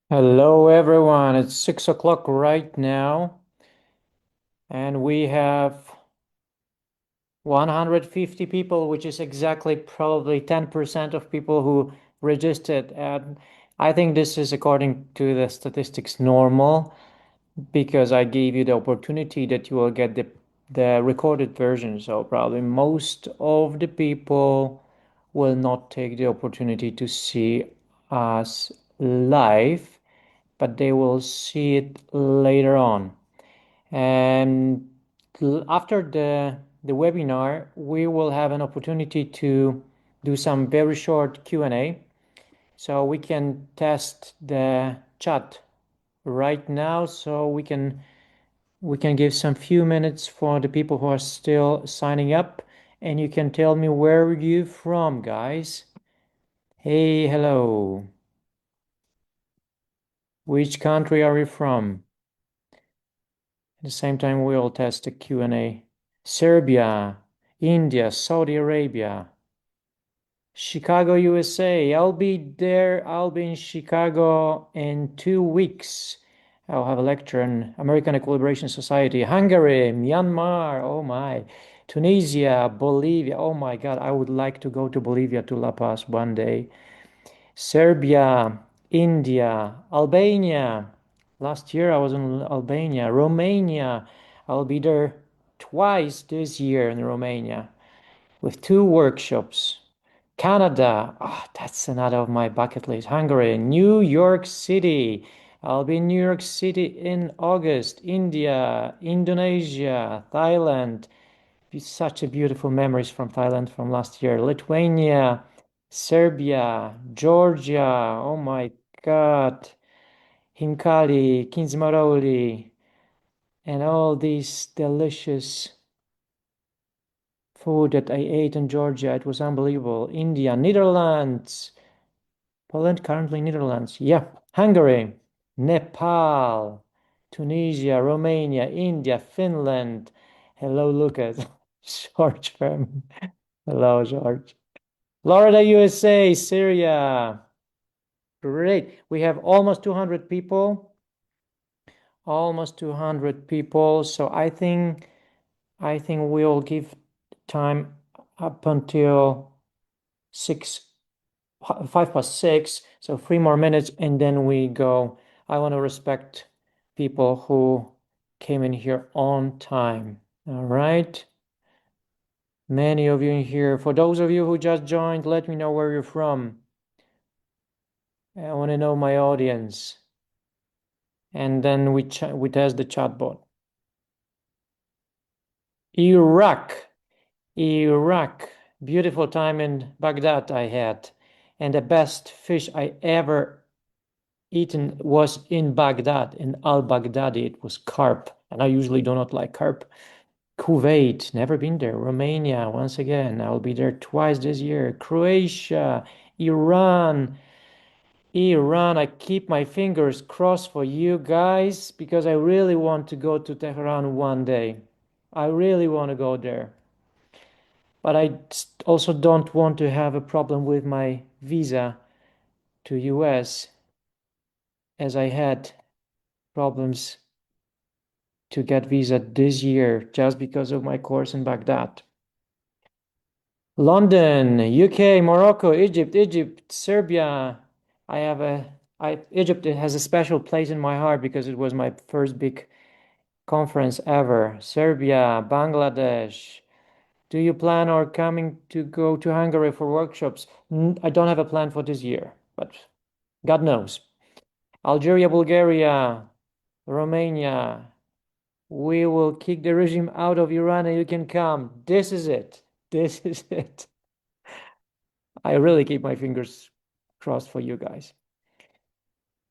Hello, everyone. It's 6 o'clock right now, and we have 150 people, which is exactly probably 10% of people who registered. And I think this is, according to the statistics, normal because I gave you the opportunity that you will get the recorded version. So probably most of the people will not take the opportunity to see us live, but they will see it later on. And after the webinar, we will have an opportunity to do some very short Q&A. So we can test the chat right now. So we can give some few minutes for the people who are still signing up, and you can tell me where you from, guys. Hey, hello. Which country are you from? At the same time, we'll test the Q&A. Serbia, India, Saudi Arabia, Chicago, USA. I'll be there. I'll be in Chicago in 2 weeks. I'll have a lecture on American Equilibration Society. Hungary, Myanmar, oh my. Tunisia, Bolivia, oh my God, I would like to go to Bolivia, to La Paz one day. Serbia, India, Albania. Last year I was in Albania. Romania. I'll be there twice this year in Romania with 2 workshops. Canada. That's another of my bucket list. Hungary. New York City. I'll be in New York City in August. India, Indonesia, Thailand. Such a beautiful memories from Thailand from last year. Lithuania, Serbia, Georgia. Oh my God. Hinkali, Kinsmaroli, and all these delicious food that I ate in Georgia. It was unbelievable. India, Netherlands, Poland, currently Netherlands. Yeah. Hungary, Nepal, Tunisia, Romania, India, Finland. Hello, Lukas. George Furman. Hello, George. Florida, USA, Syria. Great. We have almost 200 people. Almost 200 people. So I think we'll give time up until 5 past 6. So 3 more minutes and then we go. I want to respect people who came in here on time. All right. Many of you in here. For those of you who just joined, let me know where you're from. I want to know my audience. And then we test the chatbot. Iraq. Iraq. Beautiful time in Baghdad I had. And the best fish I ever eaten was in Baghdad, in al-Baghdadi. It was carp. And I usually do not like carp. Kuwait, never been there. Romania, once again, I'll be there twice this year. Croatia, Iran. Iran, I keep my fingers crossed for you guys because I really want to go to Tehran one day. I really want to go there. But I also don't want to have a problem with my visa to US as I had problems to get visa this year just because of my course in Baghdad. London, UK, Morocco, Egypt, Serbia. I have a Egypt has a special place in my heart because it was my first big conference ever. Serbia, Bangladesh. Do you plan or coming to go to Hungary for workshops? I don't have a plan for this year, but God knows. Algeria, Bulgaria, Romania. We will kick the regime out of Iran and you can come. This is it. This is it. I really keep my fingers crossed for you guys.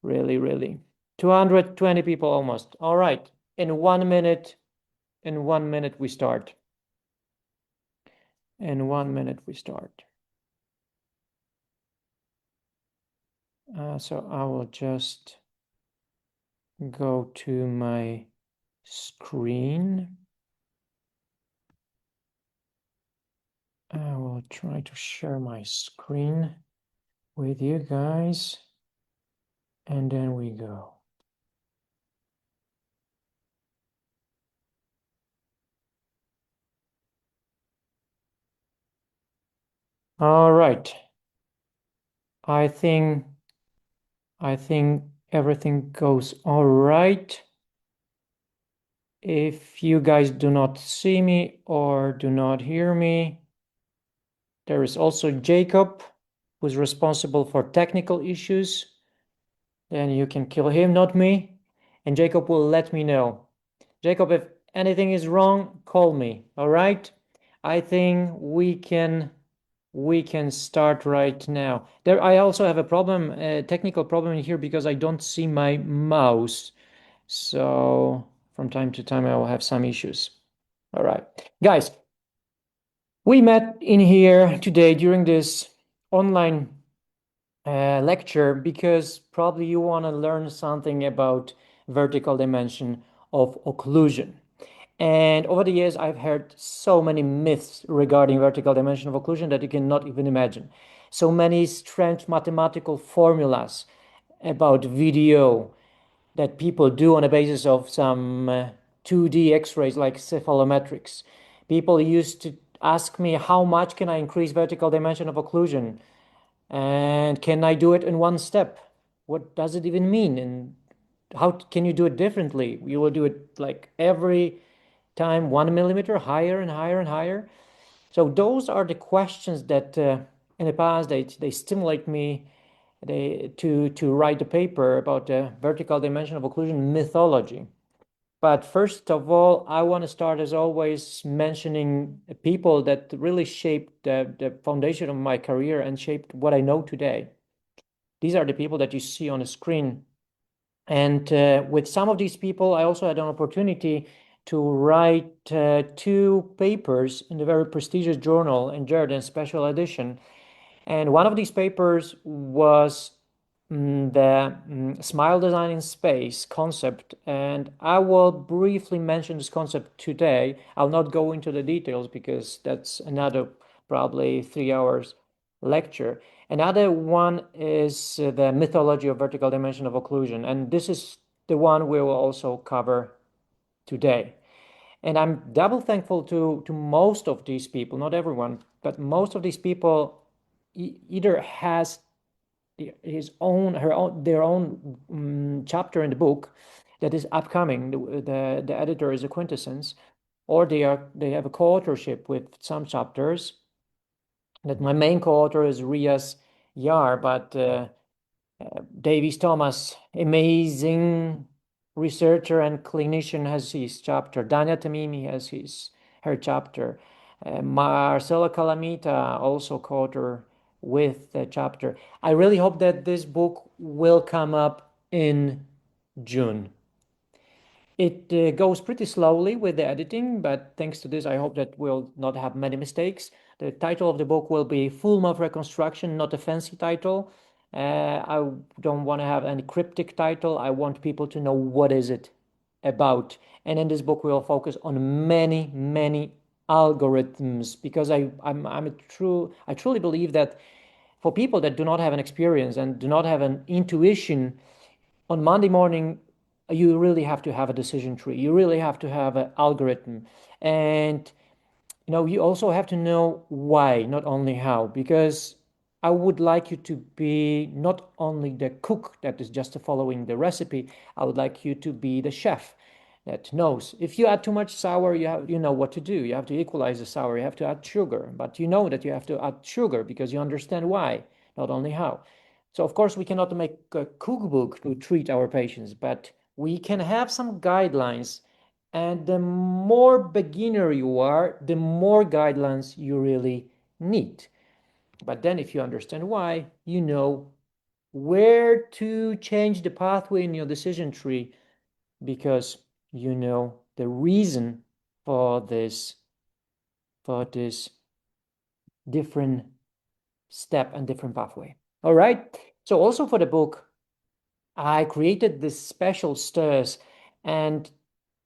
Really, really. 220 people almost. All right. In 1 minute we start. In 1 minute we start. So I will just go to my screen. I will try to share my screen with you guys. And then we go. All right. I think everything goes all right. If you guys do not see me or do not hear me, there is also Jacob, who's responsible for technical issues. Then you can kill him, not me. And Jacob will let me know. Jacob, if anything is wrong, call me. All right? I think we can start right now. There, I also have a problem, a technical problem here because I don't see my mouse. So from time to time, I will have some issues. All right, guys, we met in here today during this online lecture because probably you want to learn something about vertical dimension of occlusion. And over the years, I've heard so many myths regarding vertical dimension of occlusion that you cannot even imagine. So many strange mathematical formulas about VDO that people do on the basis of some 2D X-rays like cephalometrics. People used to ask me, how much can I increase vertical dimension of occlusion? And can I do it in one step? What does it even mean? And how can you do it differently? You will do it like every time 1 millimeter higher and higher and higher. So those are the questions that in the past they stimulate me to write a paper about the vertical dimension of occlusion mythology. But first of all, I want to start as always mentioning people that really shaped the foundation of my career and shaped what I know today. These are the people that you see on the screen. And with some of these people, I also had an opportunity to write 2 papers in the very prestigious journal in Jordan Special Edition. And one of these papers was the smile design in space concept. And I will briefly mention this concept today. I'll not go into the details because that's another probably 3 hours lecture. Another one is the mythology of vertical dimension of occlusion. And this is the one we will also cover today. And I'm double thankful to most of these people, not everyone, but most of these people either has his own, her own, their own chapter in the book that is upcoming. The editor is a quintessence, or they have a co-authorship with some chapters. That my main co-author is Rias Yar, but Davies Thomas, amazing researcher and clinician, has his chapter. Dania Tamimi has her chapter. Marcela Calamita, also co-author with the chapter. I really hope that this book will come up in June. It goes pretty slowly with the editing, but thanks to this, I hope that we'll not have many mistakes. The title of the book will be Full Mouth Reconstruction, not a fancy title. I don't want to have any cryptic title. I want people to know what is it about. And in this book, we'll focus on many, many algorithms because I truly believe that for people that do not have an experience and do not have an intuition, on Monday morning, you really have to have a decision tree. You really have to have an algorithm. And you also have to know why, not only how, because I would like you to be not only the cook that is just following the recipe. I would like you to be the chef that knows. If you add too much sour, you know what to do. You have to equalize the sour. You have to add sugar, but you know that you have to add sugar because you understand why, not only how. So of course we cannot make a cookbook to treat our patients, but we can have some guidelines. And the more beginner you are, the more guidelines you really need. But then if you understand why, you know where to change the pathway in your decision tree because you know the reason for this different step and different pathway. All right. So also for the book, I created this special stairs, and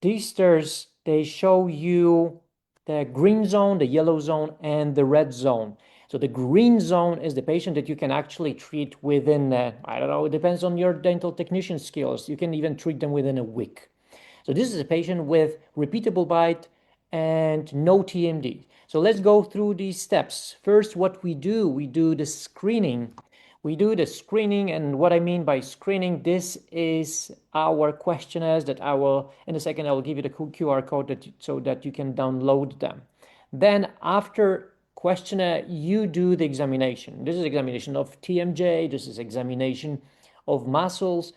these stairs, they show you the green zone, the yellow zone, and the red zone. So the green zone is the patient that you can actually treat within, I don't know, it depends on your dental technician skills. You can even treat them within a week. So this is a patient with repeatable bite and no TMD. So let's go through these steps. First, what we do the screening. We do the screening, and what I mean by screening, this is our questionnaires that I will, in a second, I will give you the QR code so that you can download them. Then after questionnaire, you do the examination. This is examination of TMJ, this is examination of muscles.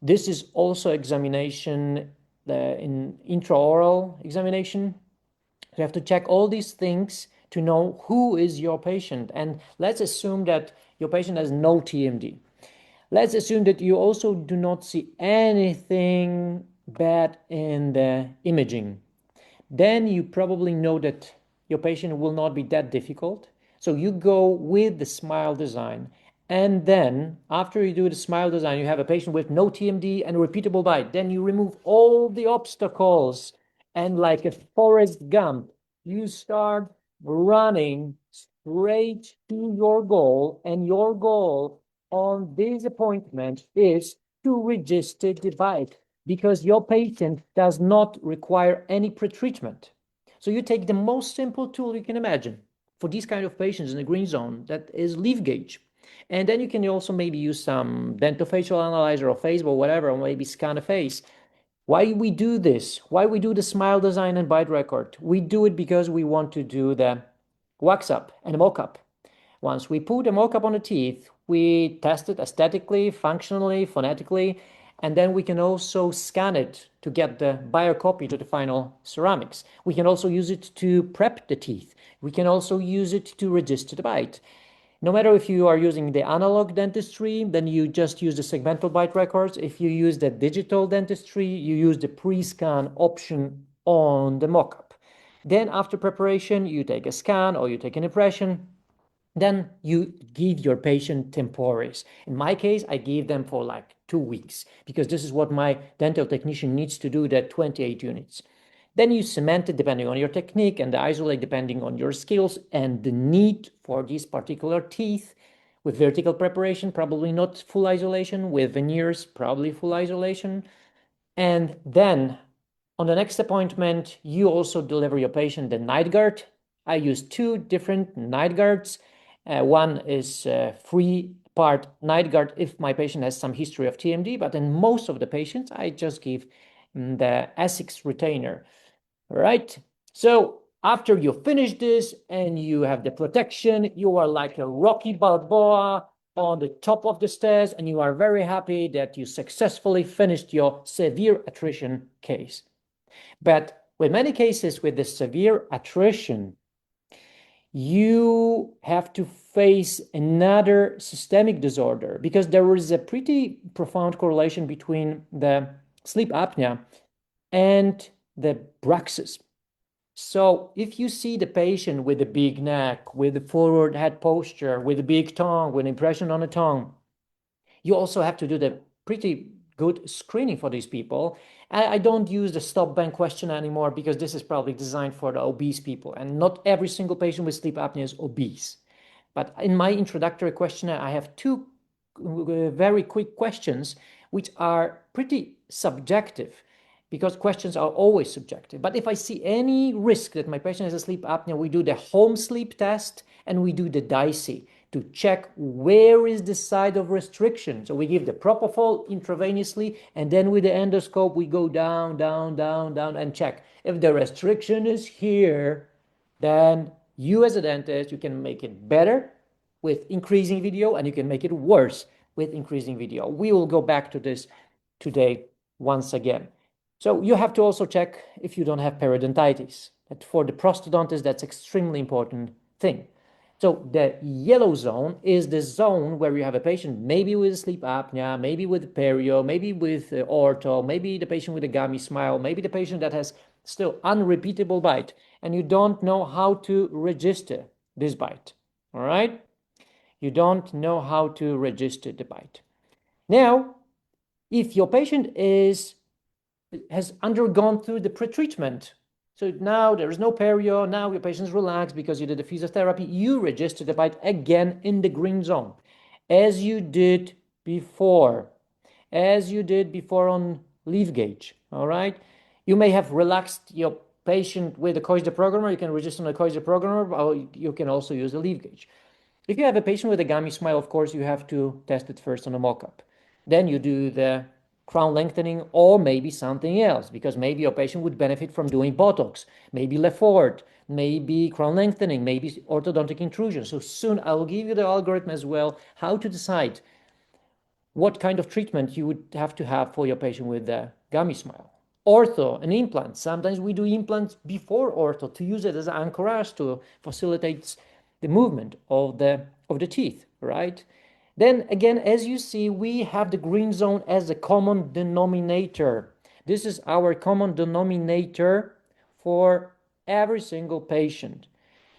This is also examination in intraoral examination. You have to check all these things to know who is your patient. And let's assume that your patient has no TMD. Let's assume that you also do not see anything bad in the imaging. Then you probably know that your patient will not be that difficult. So you go with the smile design. And then after you do the smile design, you have a patient with no TMD and repeatable bite. Then you remove all the obstacles. And like a Forrest Gump, you start running straight to your goal. And your goal on this appointment is to register the bite, because your patient does not require any pretreatment. So you take the most simple tool you can imagine for these kind of patients in the green zone, that is leaf gauge. And then you can also maybe use some dentofacial analyzer or face or whatever, or maybe scan a face. Why we do this? Why we do the smile design and bite record? We do it because we want to do the wax up and mock up. Once we put a mock-up on the teeth, we test it aesthetically, functionally, phonetically, and then we can also scan it to get the biocopy to the final ceramics. We can also use it to prep the teeth. We can also use it to register the bite. No matter if you are using the analog dentistry, then you just use the segmental bite records. If you use the digital dentistry, you use the pre-scan option on the mock-up. Then after preparation, you take a scan or you take an impression. Then you give your patient temporis. In my case, I gave them for like 2 weeks, because this is what my dental technician needs to do, that 28 units. Then you cement it depending on your technique, and isolate depending on your skills and the need for these particular teeth. With vertical preparation, probably not full isolation. With veneers, probably full isolation. And then on the next appointment, you also deliver your patient the night guard. I use 2 different night guards. One is free part night guard if my patient has some history of TMD, but in most of the patients, I just give the Essex retainer. All right. So after you finish this and you have the protection, you are like a Rocky Balboa on the top of the stairs, and you are very happy that you successfully finished your severe attrition case. But with many cases with the severe attrition, you have to face another systemic disorder, because there is a pretty profound correlation between the sleep apnea and the bruxism. So if you see the patient with a big neck, with a forward head posture, with a big tongue, with impression on the tongue, you also have to do the pretty good screening for these people. I don't use the stop bang question anymore, because this is probably designed for the obese people, and not every single patient with sleep apnea is obese. But in my introductory questionnaire, I have 2 very quick questions, which are pretty subjective, because questions are always subjective. But if I see any risk that my patient has a sleep apnea, we do the home sleep test and we do the DICE to check where is the site of restriction. So we give the propofol intravenously, and then with the endoscope, we go down, down, down, down, and check. If the restriction is here, then you as a dentist, you can make it better with increasing VDO, and you can make it worse with increasing VDO. We will go back to this today once again. So you have to also check if you don't have periodontitis. That for the prosthodontist, that's extremely important thing. So the yellow zone is the zone where you have a patient maybe with sleep apnea, maybe with perio, maybe with ortho, maybe the patient with a gummy smile, maybe the patient that has still unrepeatable bite, and you don't know how to register this bite. All right? You don't know how to register the bite. Now, if your patient has undergone through the pretreatment, So now there is no perio. Now your patient's relaxed because you did the physiotherapy. You register the bite again in the green zone, as you did before, on leaf gauge. All right. You may have relaxed your patient with a cois deprogrammer. You can register on a cois deprogrammer, or you can also use a leaf gauge. If you have a patient with a gummy smile, of course, you have to test it first on a mock-up. Then you do the crown lengthening or maybe something else, because maybe your patient would benefit from doing Botox, maybe Lefort, maybe crown lengthening, maybe orthodontic intrusion. So soon I will give you the algorithm as well, how to decide what kind of treatment you would have to have for your patient with the gummy smile. Ortho and implants. Sometimes we do implants before ortho to use it as an anchorage to facilitate the movement of the teeth, right? Then again, as you see, we have the green zone as a common denominator. This is our common denominator for every single patient.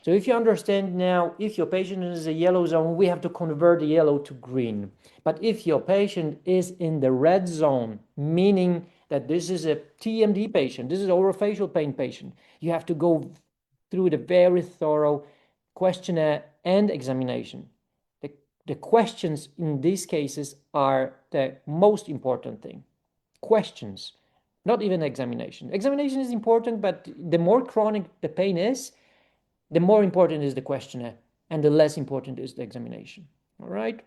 So if you understand now, if your patient is a yellow zone, we have to convert the yellow to green. But if your patient is in the red zone, meaning that this is a TMD patient, this is an orofacial pain patient, you have to go through the very thorough questionnaire and examination. The questions in these cases are the most important thing. Questions, not even examination. Examination is important, but the more chronic the pain is, the more important is the questionnaire, and the less important is the examination. All right?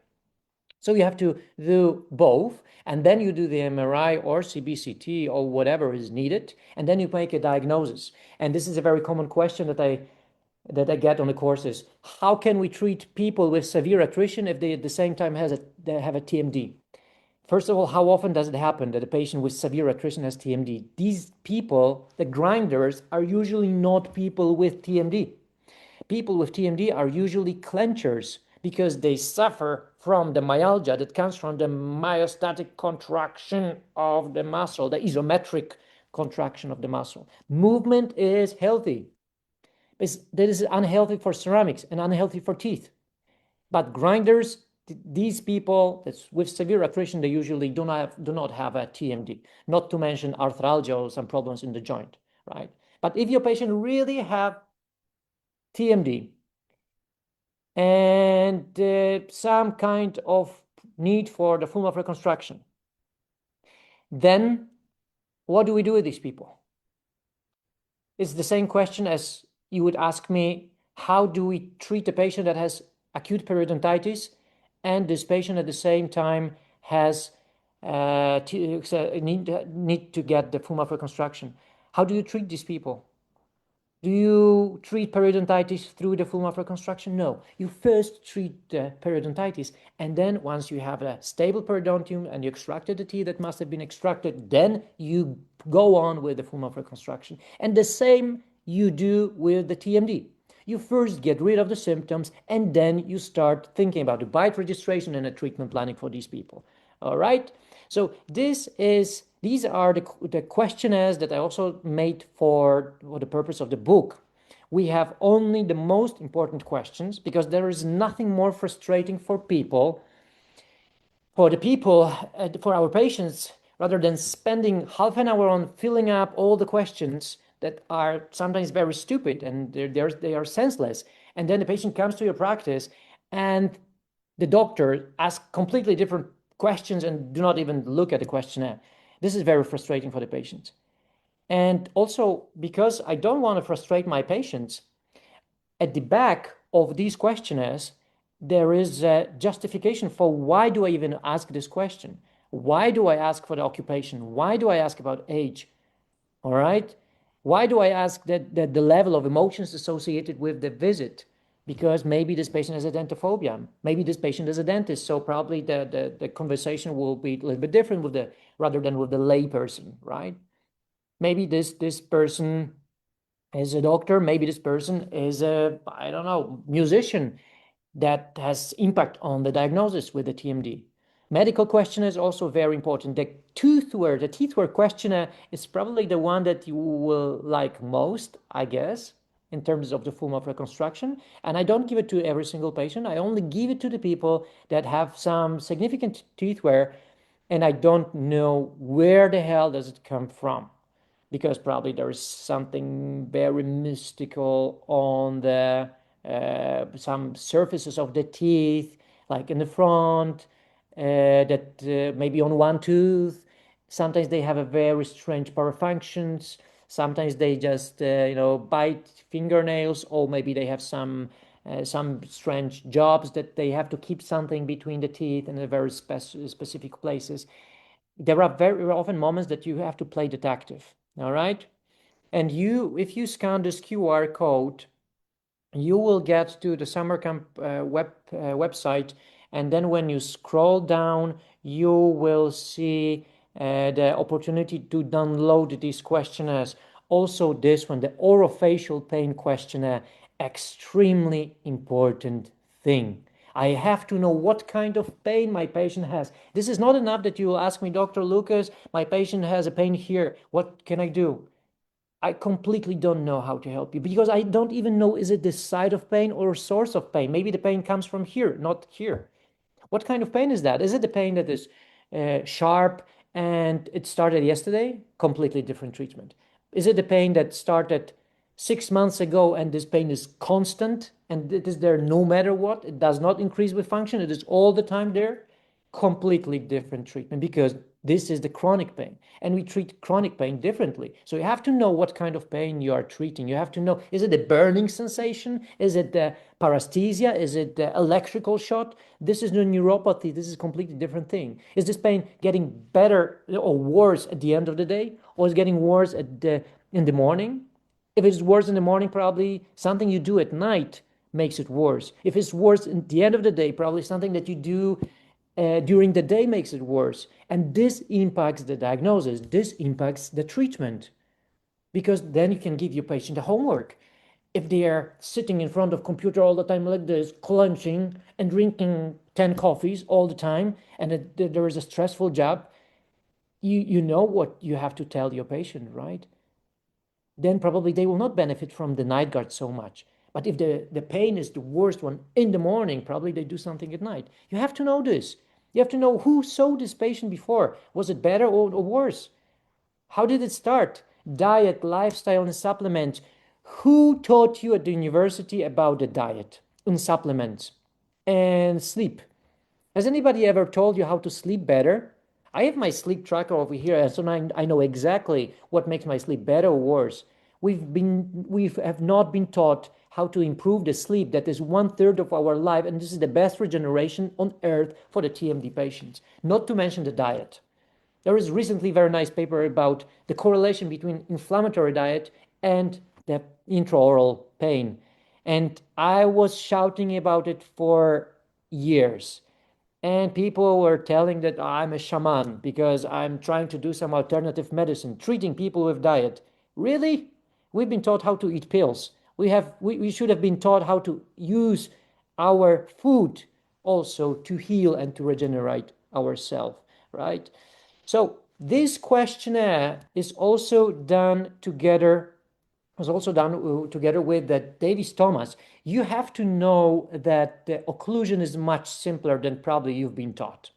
So you have to do both, and then you do the MRI or CBCT or whatever is needed, and then you make a diagnosis. And this is a very common question that I get on the courses. How can we treat people with severe attrition if they at the same time they have a TMD? First of all, how often does it happen that a patient with severe attrition has TMD? These people, the grinders, are usually not people with TMD. People with TMD are usually clenchers because they suffer from the myalgia that comes from the myostatic contraction of the muscle, the isometric contraction of the muscle. Movement is healthy. That is unhealthy for ceramics and unhealthy for teeth. But grinders, these people with severe attrition, they usually do not have a TMD, not to mention arthralgia or some problems in the joint, right? But if your patient really have TMD and some kind of need for the full mouth reconstruction, then what do we do with these people? It's the same question as you would ask me, how do we treat a patient that has acute periodontitis and this patient at the same time has need to get the full mouth reconstruction? How do you treat these people? Do you treat periodontitis through the full mouth reconstruction? No. You first treat the periodontitis, and then once you have a stable periodontium and you extracted the teeth that must have been extracted, then you go on with the full mouth reconstruction. And the same you do with the TMD. You first get rid of the symptoms, and then you start thinking about the bite registration and a treatment planning for these people. All right? So these are the questionnaires that I also made for the purpose of the book. We have only the most important questions because there is nothing more frustrating for our patients, rather than spending half an hour on filling up all the questions that are sometimes very stupid and they are senseless. And then the patient comes to your practice and the doctor asks completely different questions and do not even look at the questionnaire. This is very frustrating for the patients. And also, because I don't want to frustrate my patients, at the back of these questionnaires, there is a justification for why do I even ask this question? Why do I ask for the occupation? Why do I ask about age? All right? Why do I ask that the level of emotions associated with the visit? Because maybe this patient has a dentophobia. Maybe this patient is a dentist, so probably the conversation will be a little bit different rather than with the lay person, right? Maybe this person is a doctor. Maybe this person is a, I don't know, musician that has impact on the diagnosis with the TMD. Medical questionnaire is also very important. The teeth wear questionnaire is probably the one that you will like most, I guess, in terms of the full mouth reconstruction. And I don't give it to every single patient. I only give it to the people that have some significant teeth wear, and I don't know where the hell does it come from. because probably there is something very mystical on the some surfaces of the teeth, like in the front, that maybe on one tooth. Sometimes they have a very strange parafunctions. Sometimes they just bite fingernails, or maybe they have some strange jobs that they have to keep something between the teeth in a very specific places. There are very often moments that you have to play detective. All right. And if you scan this QR code, you will get to the summer camp website. And then when you scroll down, you will see the opportunity to download these questionnaires. Also, this one, the Orofacial pain questionnaire, extremely important thing. I have to know what kind of pain my patient has. This is not enough that you will ask me, Dr. Lukas, my patient has a pain here. What can I do? I completely don't know how to help you because I don't even know, is it the side of pain or source of pain? Maybe the pain comes from here, not here. What kind of pain is that? Is it the pain that is sharp and it started yesterday? Completely different treatment. Is it the pain that started 6 months ago and this pain is constant and it is there no matter what? It does not increase with function. It is all the time there. Completely different treatment because this is the chronic pain and we treat chronic pain differently. So you have to know what kind of pain you are treating. You have to know, is it a burning sensation? Is it the paresthesia? Is it the electrical shock? This is the neuropathy. This is a completely different thing. Is this pain getting better or worse at the end of the day, or is it getting worse in the morning? If it's worse in the morning, probably something you do at night makes it worse. If it's worse at the end of the day, probably something that you do during the day makes it worse. And this impacts the diagnosis. This impacts the treatment. Because then you can give your patient the homework. If they are sitting in front of computer all the time like this, clenching and drinking 10 coffees all the time, and there is a stressful job, you know what you have to tell your patient, right? Then probably they will not benefit from the night guard so much. But if the pain is the worst one in the morning, probably they do something at night. You have to know this. You have to know who saw this patient before. Was it better or worse? How did it start? Diet, lifestyle, and supplements. Who taught you at the university about the diet and supplements and sleep? Has anybody ever told you how to sleep better? I have my sleep tracker over here, and so now I know exactly what makes my sleep better or worse. We have not been taught how to improve the sleep. That is 1/3 of our life, and this is the best regeneration on earth for the TMD patients. Not to mention the diet. There is recently a very nice paper about the correlation between inflammatory diet and the intraoral pain. And I was shouting about it for years. And people were telling that I'm a shaman because I'm trying to do some alternative medicine, treating people with diet. Really? We've been taught how to eat pills. We should have been taught how to use our food also to heal and to regenerate ourselves, right? So this questionnaire is also done together with that Davis Thomas. You have to know that the occlusion is much simpler than probably you've been taught.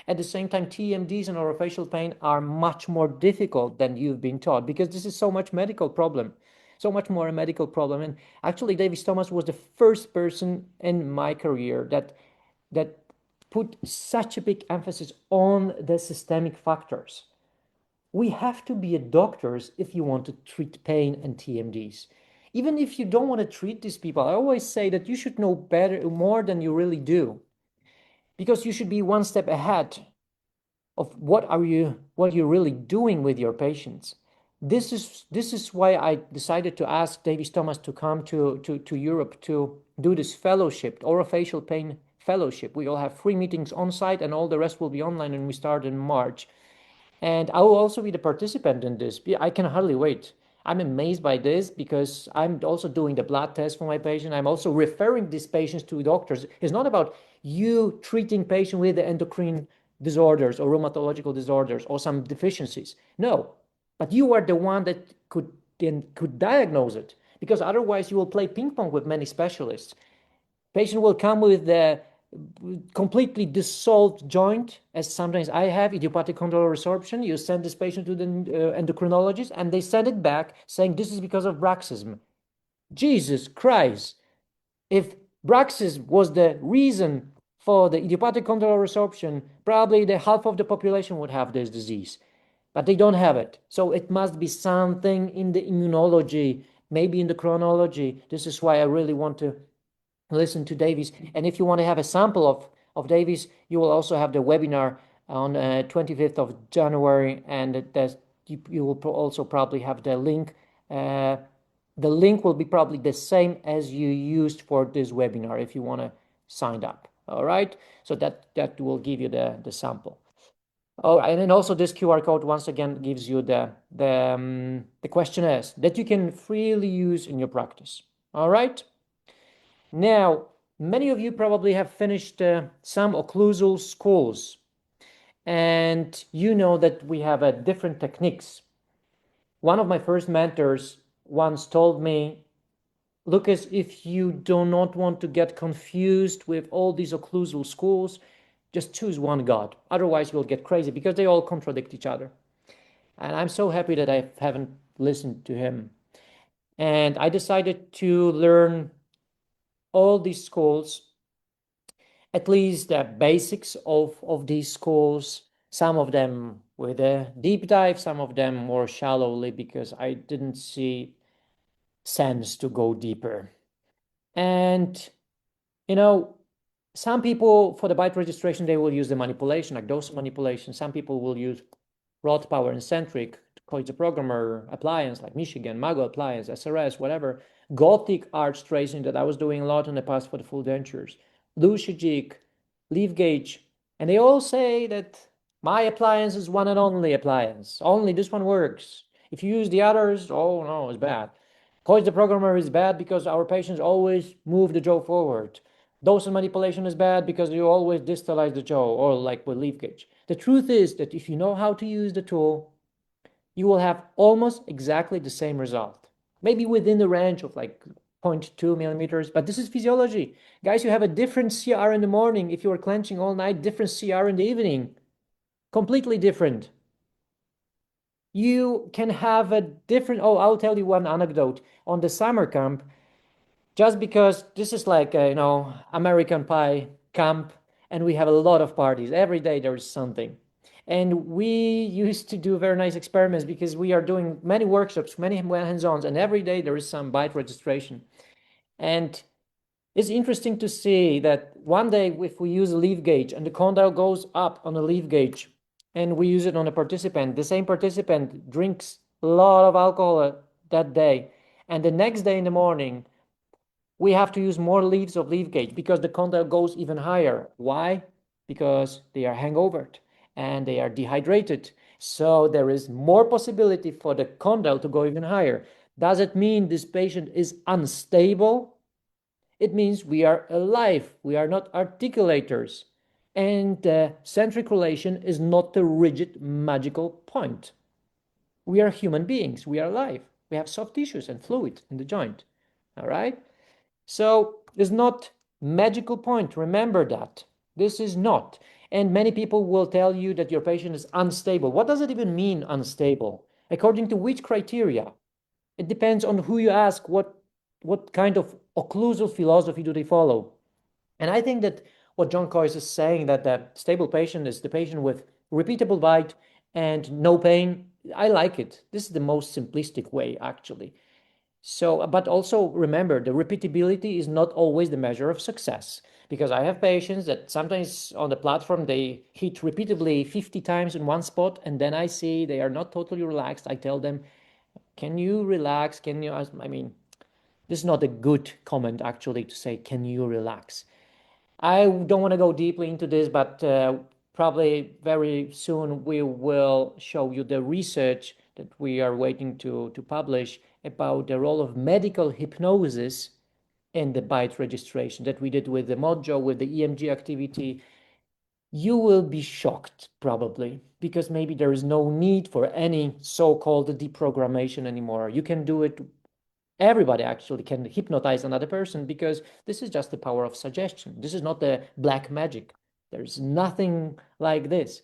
At the same time, TMDs and orofacial pain are much more difficult than you've been taught because this is so much medical problem, so much more a medical problem. And actually, Davis Thomas was the first person in my career that put such a big emphasis on the systemic factors. We have to be doctors if you want to treat pain and TMDs. Even if you don't want to treat these people, I always say that you should know better, more than you really do, because you should be one step ahead of what you're really doing with your patients. This is why I decided to ask Davis Thomas to come to Europe to do this fellowship, orofacial pain fellowship. We will have 3 meetings on site and all the rest will be online, and we start in March. And I will also be the participant in this. I can hardly wait. I'm amazed by this because I'm also doing the blood test for my patient. I'm also referring these patients to doctors. It's not about you treating patient with the endocrine disorders or rheumatological disorders or some deficiencies. No, but you are the one that could diagnose it, because otherwise you will play ping pong with many specialists. Patient will come with the completely dissolved joint, as sometimes I have, idiopathic condylar resorption. You send this patient to the endocrinologist and they send it back saying this is because of bruxism. Jesus Christ. If bruxism was the reason for the idiopathic condylar resorption, probably the half of the population would have this disease. But they don't have it. So it must be something in the immunology, maybe in the chronology. This is why I really want to listen to Davies. And if you want to have a sample of Davies, you will also have the webinar on 25th of January, and you will also probably have the link. The link will be probably the same as you used for this webinar if you want to sign up. All right, so that will give you the sample. Oh, and then also this QR code once again gives you the questionnaires that you can freely use in your practice. All right. Now, many of you probably have finished some occlusal schools, and you know that we have different techniques. One of my first mentors once told me, Lucas, if you do not want to get confused with all these occlusal schools, just choose one God. Otherwise, you'll get crazy because they all contradict each other. And I'm so happy that I haven't listened to him. And I decided to learn all these schools, at least the basics of these schools, some of them with a deep dive, some of them more shallowly, because I didn't see sense to go deeper. And, you know, some people for the bite registration, they will use the manipulation, like dose manipulation. Some people will use rod power and centric, deprogrammer appliance like Michigan, Mago appliance, SRS, whatever. Gothic arch tracing that I was doing a lot in the past for the full dentures. Lucijic, leaf gauge. And they all say that my appliance is one and only appliance. Only this one works. If you use the others, oh no, it's bad. Coach deprogrammer is bad because our patients always move the jaw forward. Dose and manipulation is bad because you always distalize the jaw, or like with leaf gauge. The truth is that if you know how to use the tool, you will have almost exactly the same result. Maybe within the range of like 0.2 millimeters, but this is physiology. Guys, you have a different CR in the morning if you are clenching all night, different CR in the evening. Completely different. You can have a different, oh, I'll tell you one anecdote. On the summer camp, just because this is like, American Pie camp, and we have a lot of parties. Every day there is something. And we used to do very nice experiments because we are doing many workshops, many hands-ons, and every day there is some bite registration. And it's interesting to see that one day if we use a leaf gauge and the condyle goes up on a leaf gauge and we use it on a participant, the same participant drinks a lot of alcohol that day. And the next day in the morning, we have to use more leaves of leaf gauge because the condyle goes even higher. Why? Because they are hangovered and they are dehydrated. So there is more possibility for the condyle to go even higher. Does it mean this patient is unstable? It means we are alive. We are not articulators. And the centric relation is not a rigid magical point. We are human beings. We are alive. We have soft tissues and fluid in the joint. All right? So it's not magical point. Remember that. This is not. And many people will tell you that your patient is unstable. What does it even mean, unstable? According to which criteria? It depends on who you ask, what kind of occlusal philosophy do they follow. And I think that what John Coyce is saying, that the stable patient is the patient with repeatable bite and no pain, I like it. This is the most simplistic way, actually. So, but also remember, the repeatability is not always the measure of success, because I have patients that sometimes on the platform, they hit repeatedly 50 times in one spot, and then I see they are not totally relaxed. I tell them, can you relax? Can you, I mean, this is not a good comment actually to say, can you relax? I don't want to go deeply into this, but probably very soon we will show you the research that we are waiting to publish about the role of medical hypnosis in the bite registration that we did with the mojo, with the EMG activity. You will be shocked probably, because maybe there is no need for any so-called deprogrammation anymore. You can do it Everybody actually can hypnotize another person because this is just the power of suggestion. This is not the black magic. There's nothing like this.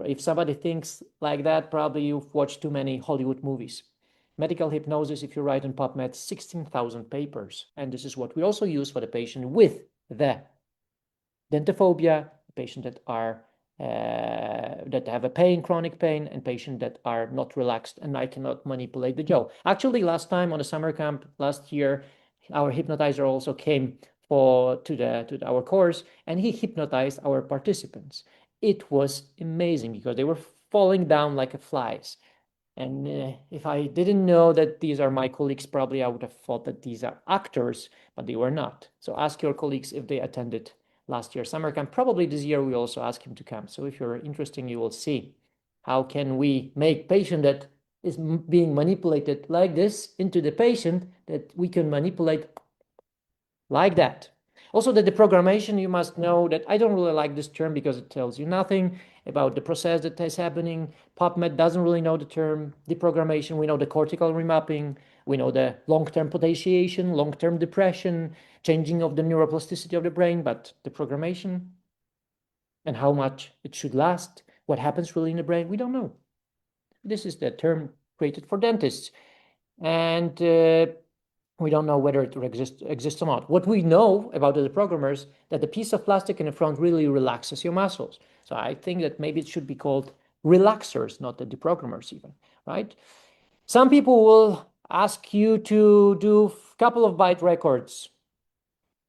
If somebody thinks like that, probably you've watched too many Hollywood movies. Medical hypnosis, if you write in PubMed, 16,000 papers. And this is what we also use for the patient with the dentophobia, patient that are that have a pain, chronic pain, and patients that are not relaxed and I cannot manipulate the jaw. Actually, last time on the summer camp last year, our hypnotizer also came to our course, and he hypnotized our participants. It was amazing because they were falling down like flies. And if I didn't know that these are my colleagues, probably I would have thought that these are actors, but they were not. So ask your colleagues if they attended last year summer camp. Probably this year we also ask him to come. So if you're interested, you will see how can we make patient that is being manipulated like this into the patient that we can manipulate like that. Also, the deprogrammation, you must know that I don't really like this term because it tells you nothing about the process that is happening. PubMed doesn't really know the term deprogrammation. We know the cortical remapping. We know the long-term potentiation, long-term depression, changing of the neuroplasticity of the brain, but deprogrammation and how much it should last, what happens really in the brain, we don't know. This is the term created for dentists. And we don't know whether it exists or not. What we know about the deprogrammers, that the piece of plastic in the front really relaxes your muscles. So I think that maybe it should be called relaxers, not the deprogrammers even, right? Some people will ask you to do a couple of bite records.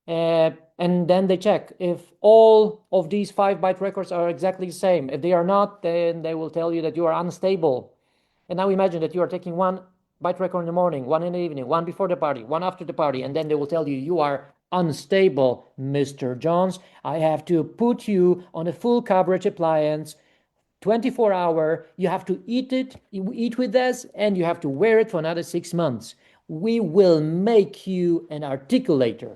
And then they check if all of these 5 bite records are exactly the same. If they are not, then they will tell you that you are unstable. And now imagine that you are taking one bite record in the morning, one in the evening, one before the party, one after the party, and then they will tell you you are unstable, Mr. Jones. I have to put you on a full coverage appliance, 24-hour. You have to eat with this, and you have to wear it for another 6 months. We will make you an articulator.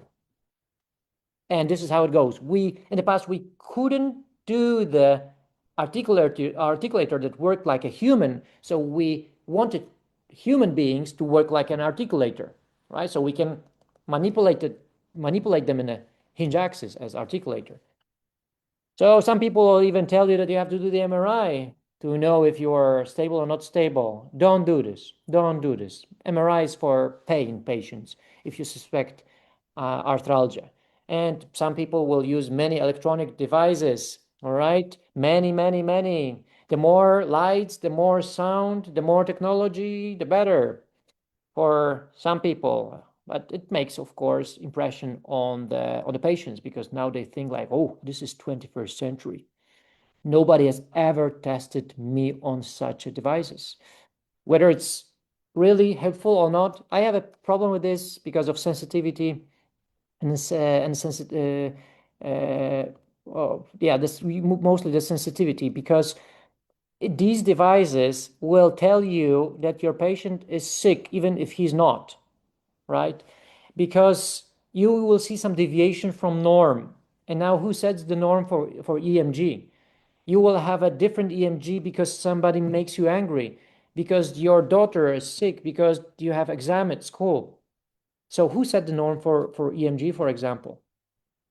And this is how it goes. In the past, we couldn't do the articulator that worked like a human, so we wanted human beings to work like an articulator, right? So we can manipulate them in a hinge axis as articulator. So some people will even tell you that you have to do the MRI to know if you are stable or not stable. Don't do this. Don't do this. MRI is for pain patients if you suspect arthralgia. And some people will use many electronic devices, all right? Many. The more lights, the more sound, the more technology, the better for some people. But it makes, of course, impression on the patients because now they think like, oh, this is 21st century. Nobody has ever tested me on such devices. Whether it's really helpful or not, I have a problem with this because of sensitivity and mostly the sensitivity, because these devices will tell you that your patient is sick even if he's not, right? Because you will see some deviation from norm. And now who sets the norm for EMG? You will have a different EMG because somebody makes you angry, because your daughter is sick, because you have exam at school. So who set the norm for EMG, for example?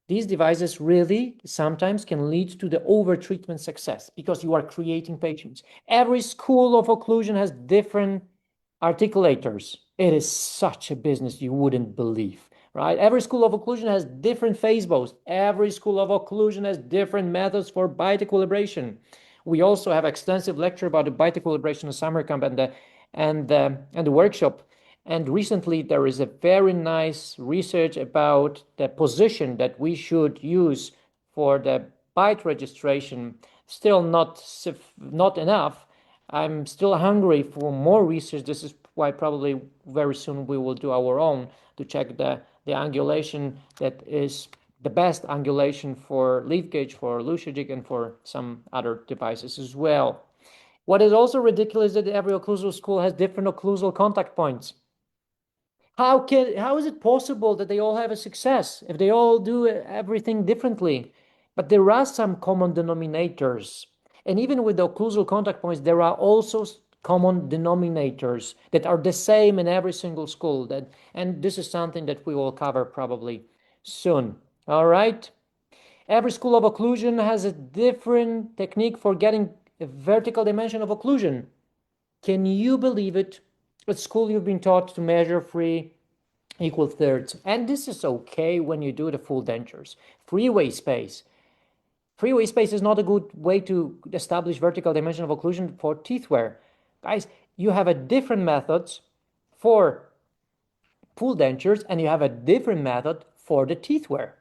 These devices really sometimes can lead to the over-treatment success because you are creating patients. Every school of occlusion has different articulators. It is such a business you wouldn't believe, right? Every school of occlusion has different phase bows. Every school of occlusion has different methods for bite equilibration. We also have extensive lecture about the bite equilibration in summer camp and the workshop. And recently, there is a very nice research about the position that we should use for the bite registration. Still not enough. I'm still hungry for more research. This is why probably very soon we will do our own to check the angulation that is the best angulation for leaf gauge, for Lucia jig, and for some other devices as well. What is also ridiculous is that every occlusal school has different occlusal contact points. How is it possible that they all have a success if they all do everything differently? But there are some common denominators. And even with the occlusal contact points, there are also common denominators that are the same in every single school. And this is something that we will cover probably soon. All right. Every school of occlusion has a different technique for getting a vertical dimension of occlusion. Can you believe it? At school, you've been taught to measure 3 equal thirds. And this is okay when you do the full dentures. Freeway space. Freeway space is not a good way to establish vertical dimension of occlusion for teeth wear. Guys, you have a different methods for full dentures and you have a different method for the teeth wear.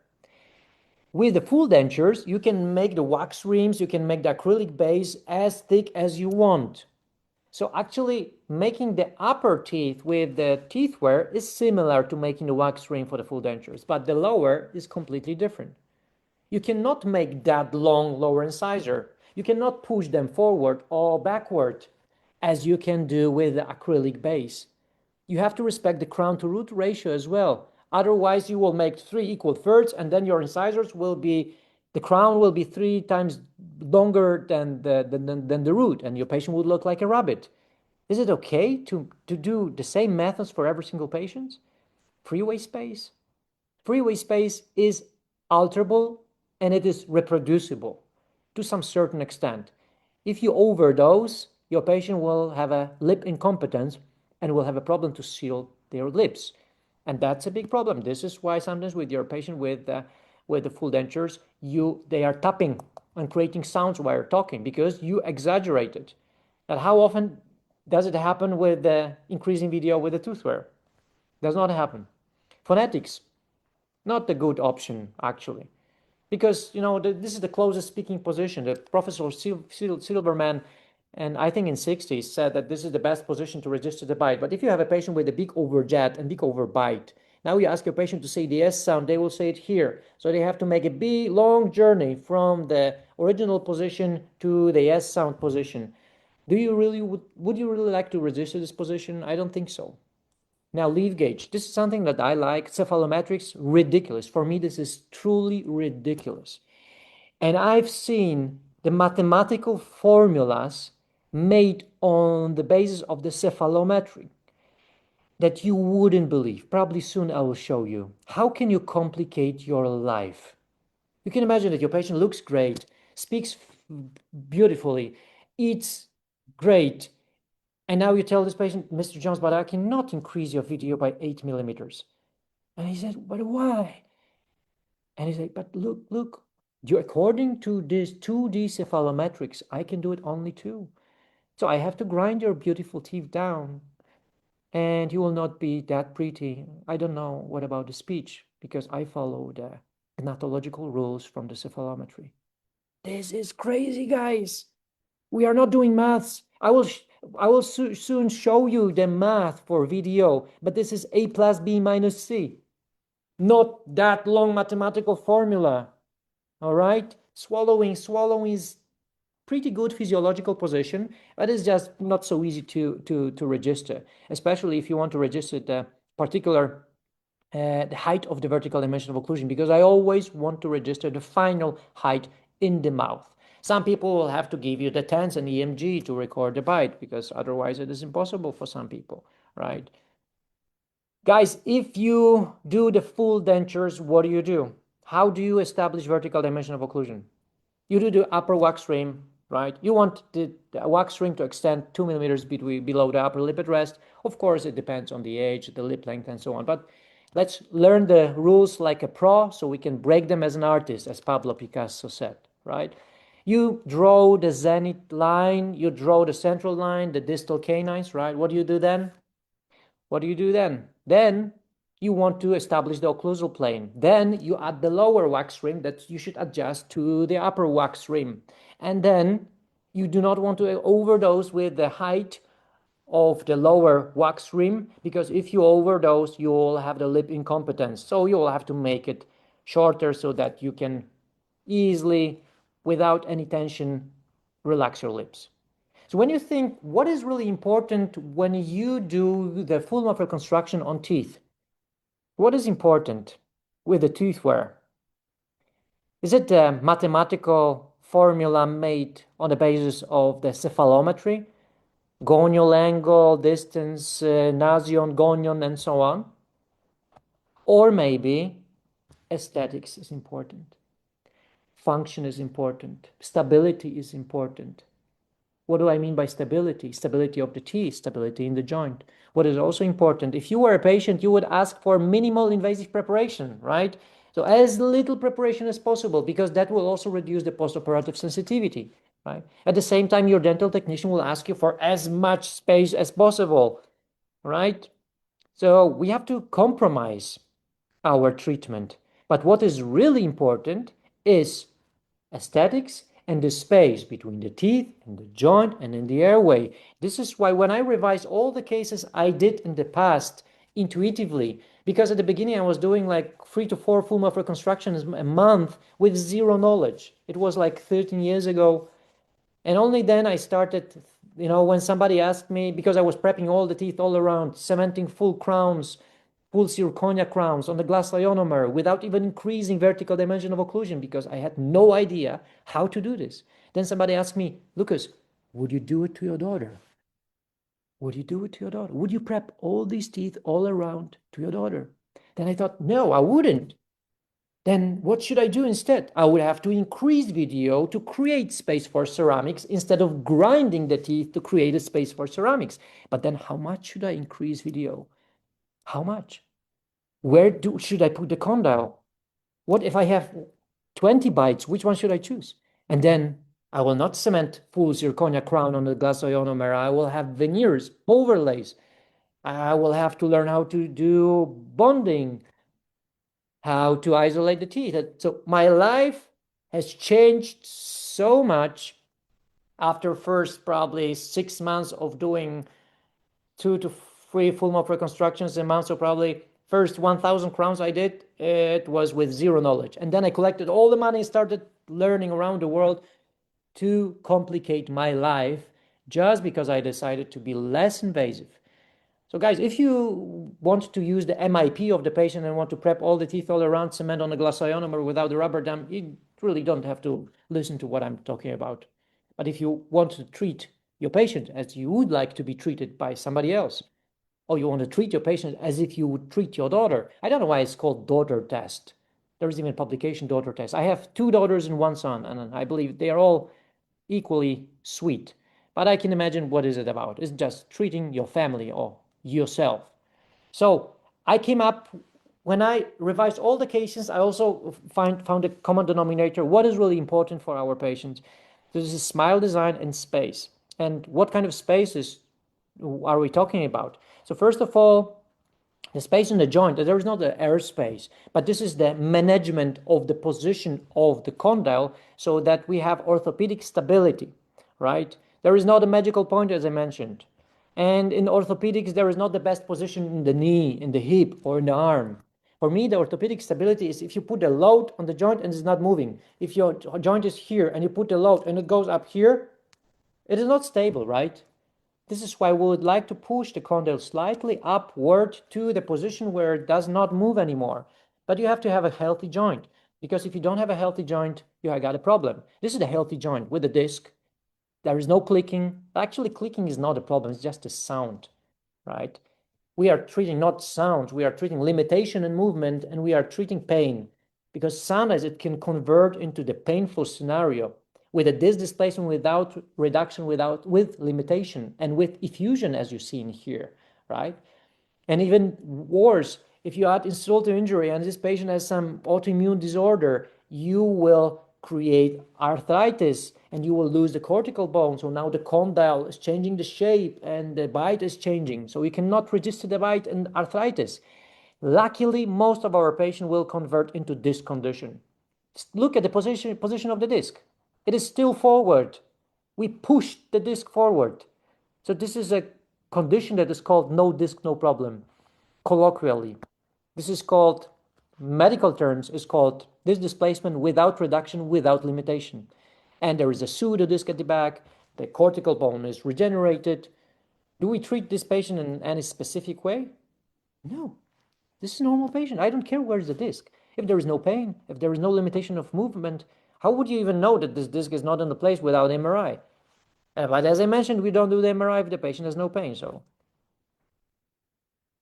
With the full dentures, you can make the wax rims, you can make the acrylic base as thick as you want. So actually making the upper teeth with the teeth wear is similar to making the wax rim for the full dentures, but the lower is completely different. You cannot make that long lower incisor. You cannot push them forward or backward as you can do with the acrylic base. You have to respect the crown to root ratio as well. Otherwise, you will make 3 equal thirds and then your incisors will be, the crown will be 3 times longer than the root and your patient would look like a rabbit. Is it okay to do the same methods for every single patient? Freeway space? Freeway space is alterable and it is reproducible to some certain extent. If you overdose, your patient will have a lip incompetence and will have a problem to seal their lips. And that's a big problem. This is why sometimes with your patient with the full dentures, they are tapping and creating sounds while you're talking because you exaggerated. And how often does it happen with the increasing VDO with the tooth wear? Does not happen. Phonetics, not a good option actually, because this is the closest speaking position. The Professor Silverman, and I think in 60s, said that this is the best position to register the bite. But if you have a patient with a big overjet and big overbite, now you ask your patient to say the S sound, they will say it here. So they have to make a big long journey from the original position to the S sound position. Would you really like to register this position? I don't think so. Now, leaf gauge. This is something that I like. Cephalometrics, ridiculous. For me, this is truly ridiculous. And I've seen the mathematical formulas made on the basis of the cephalometry that you wouldn't believe. Probably soon I will show you. How can you complicate your life? You can imagine that your patient looks great, speaks beautifully, eats great, and now you tell this patient, Mr. Jones, but I cannot increase your VDO by 8 millimeters. And he said, but why? And he said, but look, according to this 2D cephalometrics, I can do it only 2. So I have to grind your beautiful teeth down and you will not be that pretty. I don't know what about the speech because I follow the gnathological rules from the cephalometry. This is crazy, guys. We are not doing maths. I will soon show you the math for VDO, but this is A plus B minus C. Not that long mathematical formula. All right? Swallowing is pretty good physiological position, but it's just not so easy to register, especially if you want to register the particular the height of the vertical dimension of occlusion, because I always want to register the final height in the mouth. Some people will have to give you the TENS and EMG to record the bite, because otherwise it is impossible for some people, right? Guys, if you do the full dentures, what do? How do you establish vertical dimension of occlusion? You do the upper wax rim, right? You want the wax rim to extend 2 millimeters below the upper lip at rest. Of course, it depends on the age, the lip length, and so on. But let's learn the rules like a pro so we can break them as an artist, as Pablo Picasso said, right? You draw the zenith line, you draw the central line, the distal canines, right? What do you do then? What do you do then? Then you want to establish the occlusal plane. Then you add the lower wax rim that you should adjust to the upper wax rim. And then you do not want to overdose with the height of the lower wax rim, because if you overdose, you will have the lip incompetence. So you will have to make it shorter so that you can easily, without any tension, relax your lips. So when you think what is really important when you do the full mouth reconstruction on teeth, what is important with the tooth wear? Is it the mathematical formula made on the basis of the cephalometry? gonial angle, distance, nasion, gonion, and so on. Or maybe aesthetics is important. Function is important. Stability is important. What do I mean by stability? Stability of the teeth, stability in the joint. What is also important, if you were a patient, you would ask for minimal invasive preparation, right? So as little preparation as possible, because that will also reduce the postoperative sensitivity, right? At the same time, your dental technician will ask you for as much space as possible, right? So we have to compromise our treatment. But what is really important is aesthetics and the space between the teeth and the joint and in the airway. This is why when I revise all the cases I did in the past intuitively, because at the beginning I was doing like 3 to 4 full mouth reconstructions a month with zero knowledge. It was like 13 years ago. And only then I started, when somebody asked me, because I was prepping all the teeth all around, cementing full crowns, full zirconia crowns on the glass ionomer without even increasing vertical dimension of occlusion, because I had no idea how to do this. Then somebody asked me, Lukas, would you do it to your daughter? Would you do it to your daughter? Would you prep all these teeth all around to your daughter? Then I thought, no, I wouldn't. Then what should I do instead? I would have to increase VDO to create space for ceramics instead of grinding the teeth to create a space for ceramics. But then how much should I increase VDO? How much? Where should I put the condyle? What if I have 20 bites? Which one should I choose? And then I will not cement full zirconia crown on the glass ionomer. I will have veneers, overlays. I will have to learn how to do bonding, how to isolate the teeth. So my life has changed so much after first probably 6 months of doing 2 to 3 full mouth reconstructions a month. So probably first 1,000 crowns I did, it was with zero knowledge. And then I collected all the money and started learning around the world to complicate my life just because I decided to be less invasive. So guys, if you want to use the MIP of the patient and want to prep all the teeth all around, cement on a glass ionomer without the rubber dam, you really don't have to listen to what I'm talking about. But if you want to treat your patient as you would like to be treated by somebody else, or you want to treat your patient as if you would treat your daughter, I don't know why it's called daughter test. There's even a publication, daughter test. I have 2 daughters and 1 son, and I believe they are all equally sweet. But I can imagine what is it about. It's just treating your family or yourself. So I came up, when I revised all the cases, I also found a common denominator. What is really important for our patients? This is smile design and space. And what kind of spaces are we talking about? So first of all, the space in the joint, there is not the air space, but this is the management of the position of the condyle so that we have orthopedic stability, right? There is not a magical point, as I mentioned. And in orthopedics, there is not the best position in the knee, in the hip, or in the arm. For me, the orthopedic stability is if you put a load on the joint and it's not moving. If your joint is here and you put the load and it goes up here, it is not stable, right? This is why we would like to push the condyle slightly upward to the position where it does not move anymore. But you have to have a healthy joint, because if you don't have a healthy joint, you got a problem. This is a healthy joint with a disc. There is no clicking. Actually, clicking is not a problem. It's just a sound, right? We are treating not sound. We are treating limitation in movement, and we are treating pain, because sometimes it can convert into the painful scenario with a disc displacement without reduction, with limitation, and with effusion, as you see in here, right? And even worse, if you add insult to injury and this patient has some autoimmune disorder, you will create arthritis and you will lose the cortical bone. So now the condyle is changing the shape and the bite is changing. So we cannot resist the bite and arthritis. Luckily, most of our patients will convert into this condition. Look at the position of the disc. It is still forward. We pushed the disc forward. So this is a condition that is called no disc, no problem, colloquially. This is called, medical terms, is called disc displacement without reduction, without limitation. And there is a pseudodisc at the back. The cortical bone is regenerated. Do we treat this patient in any specific way? No. This is a normal patient. I don't care where's the disc. If there is no pain, if there is no limitation of movement, how would you even know that this disc is not in the place without MRI? But as I mentioned, we don't do the MRI if the patient has no pain. So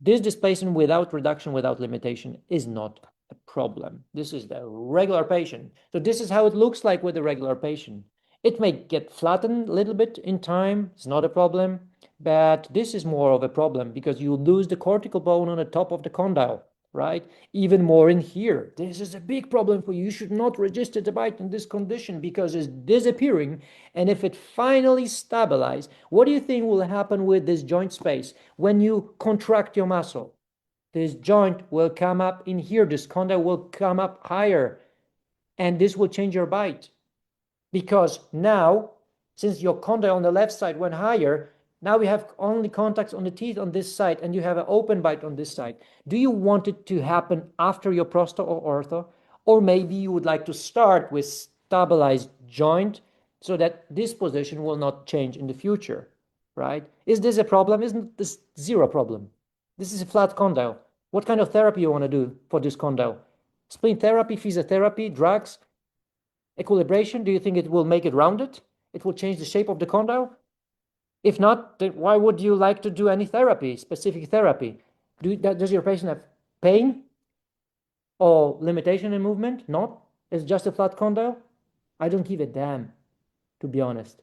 this displacement without reduction, without limitation is not a problem. This is the regular patient. So this is how it looks like with the regular patient. It may get flattened a little bit in time. It's not a problem. But this is more of a problem because you lose the cortical bone on the top of the condyle, right? Even more in here. This is a big problem for you. You should not register the bite in this condition because it's disappearing. And if it finally stabilizes, what do you think will happen with this joint space when you contract your muscle? This joint will come up in here. This condyle will come up higher. And this will change your bite. Because now, since your condyle on the left side went higher, now we have only contacts on the teeth on this side, and you have an open bite on this side. Do you want it to happen after your prosto or ortho? Or maybe you would like to start with stabilized joint so that this position will not change in the future, right? Is this a problem? Isn't this zero problem? This is a flat condyle. What kind of therapy you want to do for this condyle? Splint therapy, physiotherapy, drugs, equilibration? Do you think it will make it rounded? It will change the shape of the condyle? If not, then why would you like to do any therapy, specific therapy? Does your patient have pain or limitation in movement? Not. It's just a flat condyle? I don't give a damn, to be honest.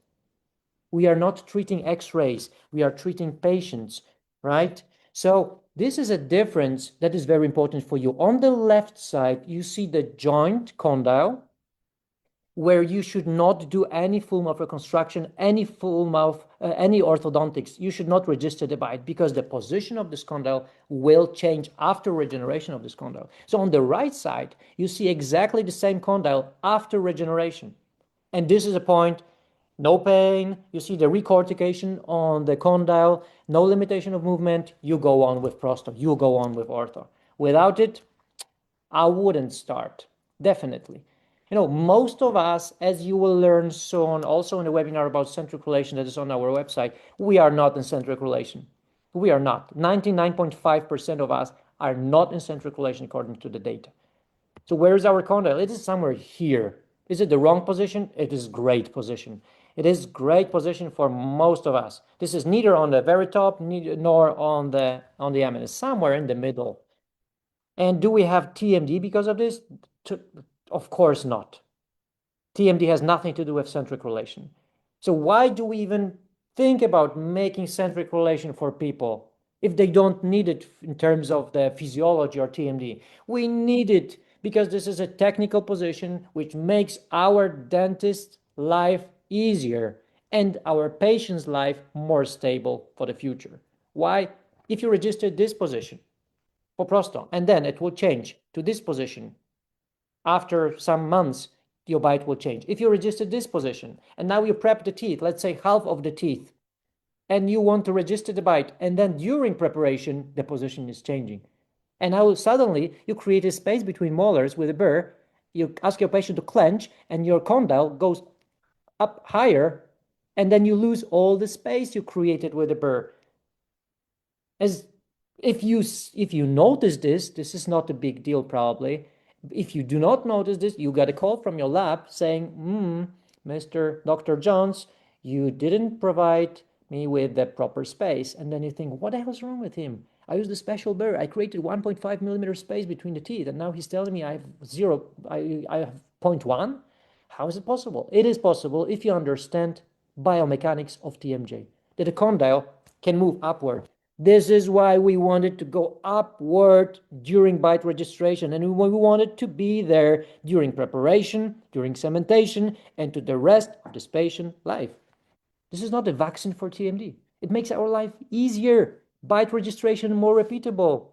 We are not treating x-rays. We are treating patients, right? So this is a difference that is very important for you. On the left side, you see the joint condyle, where you should not do any full mouth reconstruction, any full mouth, any orthodontics. You should not register the bite because the position of this condyle will change after regeneration of this condyle. So on the right side, you see exactly the same condyle after regeneration. And this is a point, no pain, you see the recortication on the condyle, no limitation of movement, you go on with prosto, you go on with ortho. Without it, I wouldn't start, definitely. You know, most of us, as you will learn soon, also in the webinar about centric relation that is on our website, we are not in centric relation. We are not. 99.5% of us are not in centric relation according to the data. So where is our condyle? It is somewhere here. Is it the wrong position? It is great position. It is great position for most of us. This is neither on the very top nor on the M. It's somewhere in the middle. And do we have TMD because of this? Of course not. TMD has nothing to do with centric relation. So why do we even think about making centric relation for people if they don't need it in terms of the physiology or TMD? We need it because this is a technical position which makes our dentist's life easier and our patient's life more stable for the future. Why? If you register this position for prosto and then it will change to this position, after some months, your bite will change. If you register this position, and now you prep the teeth, let's say half of the teeth, and you want to register the bite, and then during preparation, the position is changing. And now suddenly, you create a space between molars with a burr, you ask your patient to clench, and your condyle goes up higher, and then you lose all the space you created with a burr. As if you notice this is not a big deal probably. If you do not notice this, you got a call from your lab saying, Mr. Dr. Jones, you didn't provide me with the proper space. And then you think, what the hell's wrong with him? I used a special burr. I created 1.5 millimeter space between the teeth. And now he's telling me I have I have 0.1. How is it possible? It is possible if you understand biomechanics of TMJ, that the condyle can move upward. This is why we wanted to go upward during bite registration, and we wanted to be there during preparation, during cementation, and to the rest of this patient life. This is not a vaccine for TMD. It makes our life easier, bite registration more repeatable,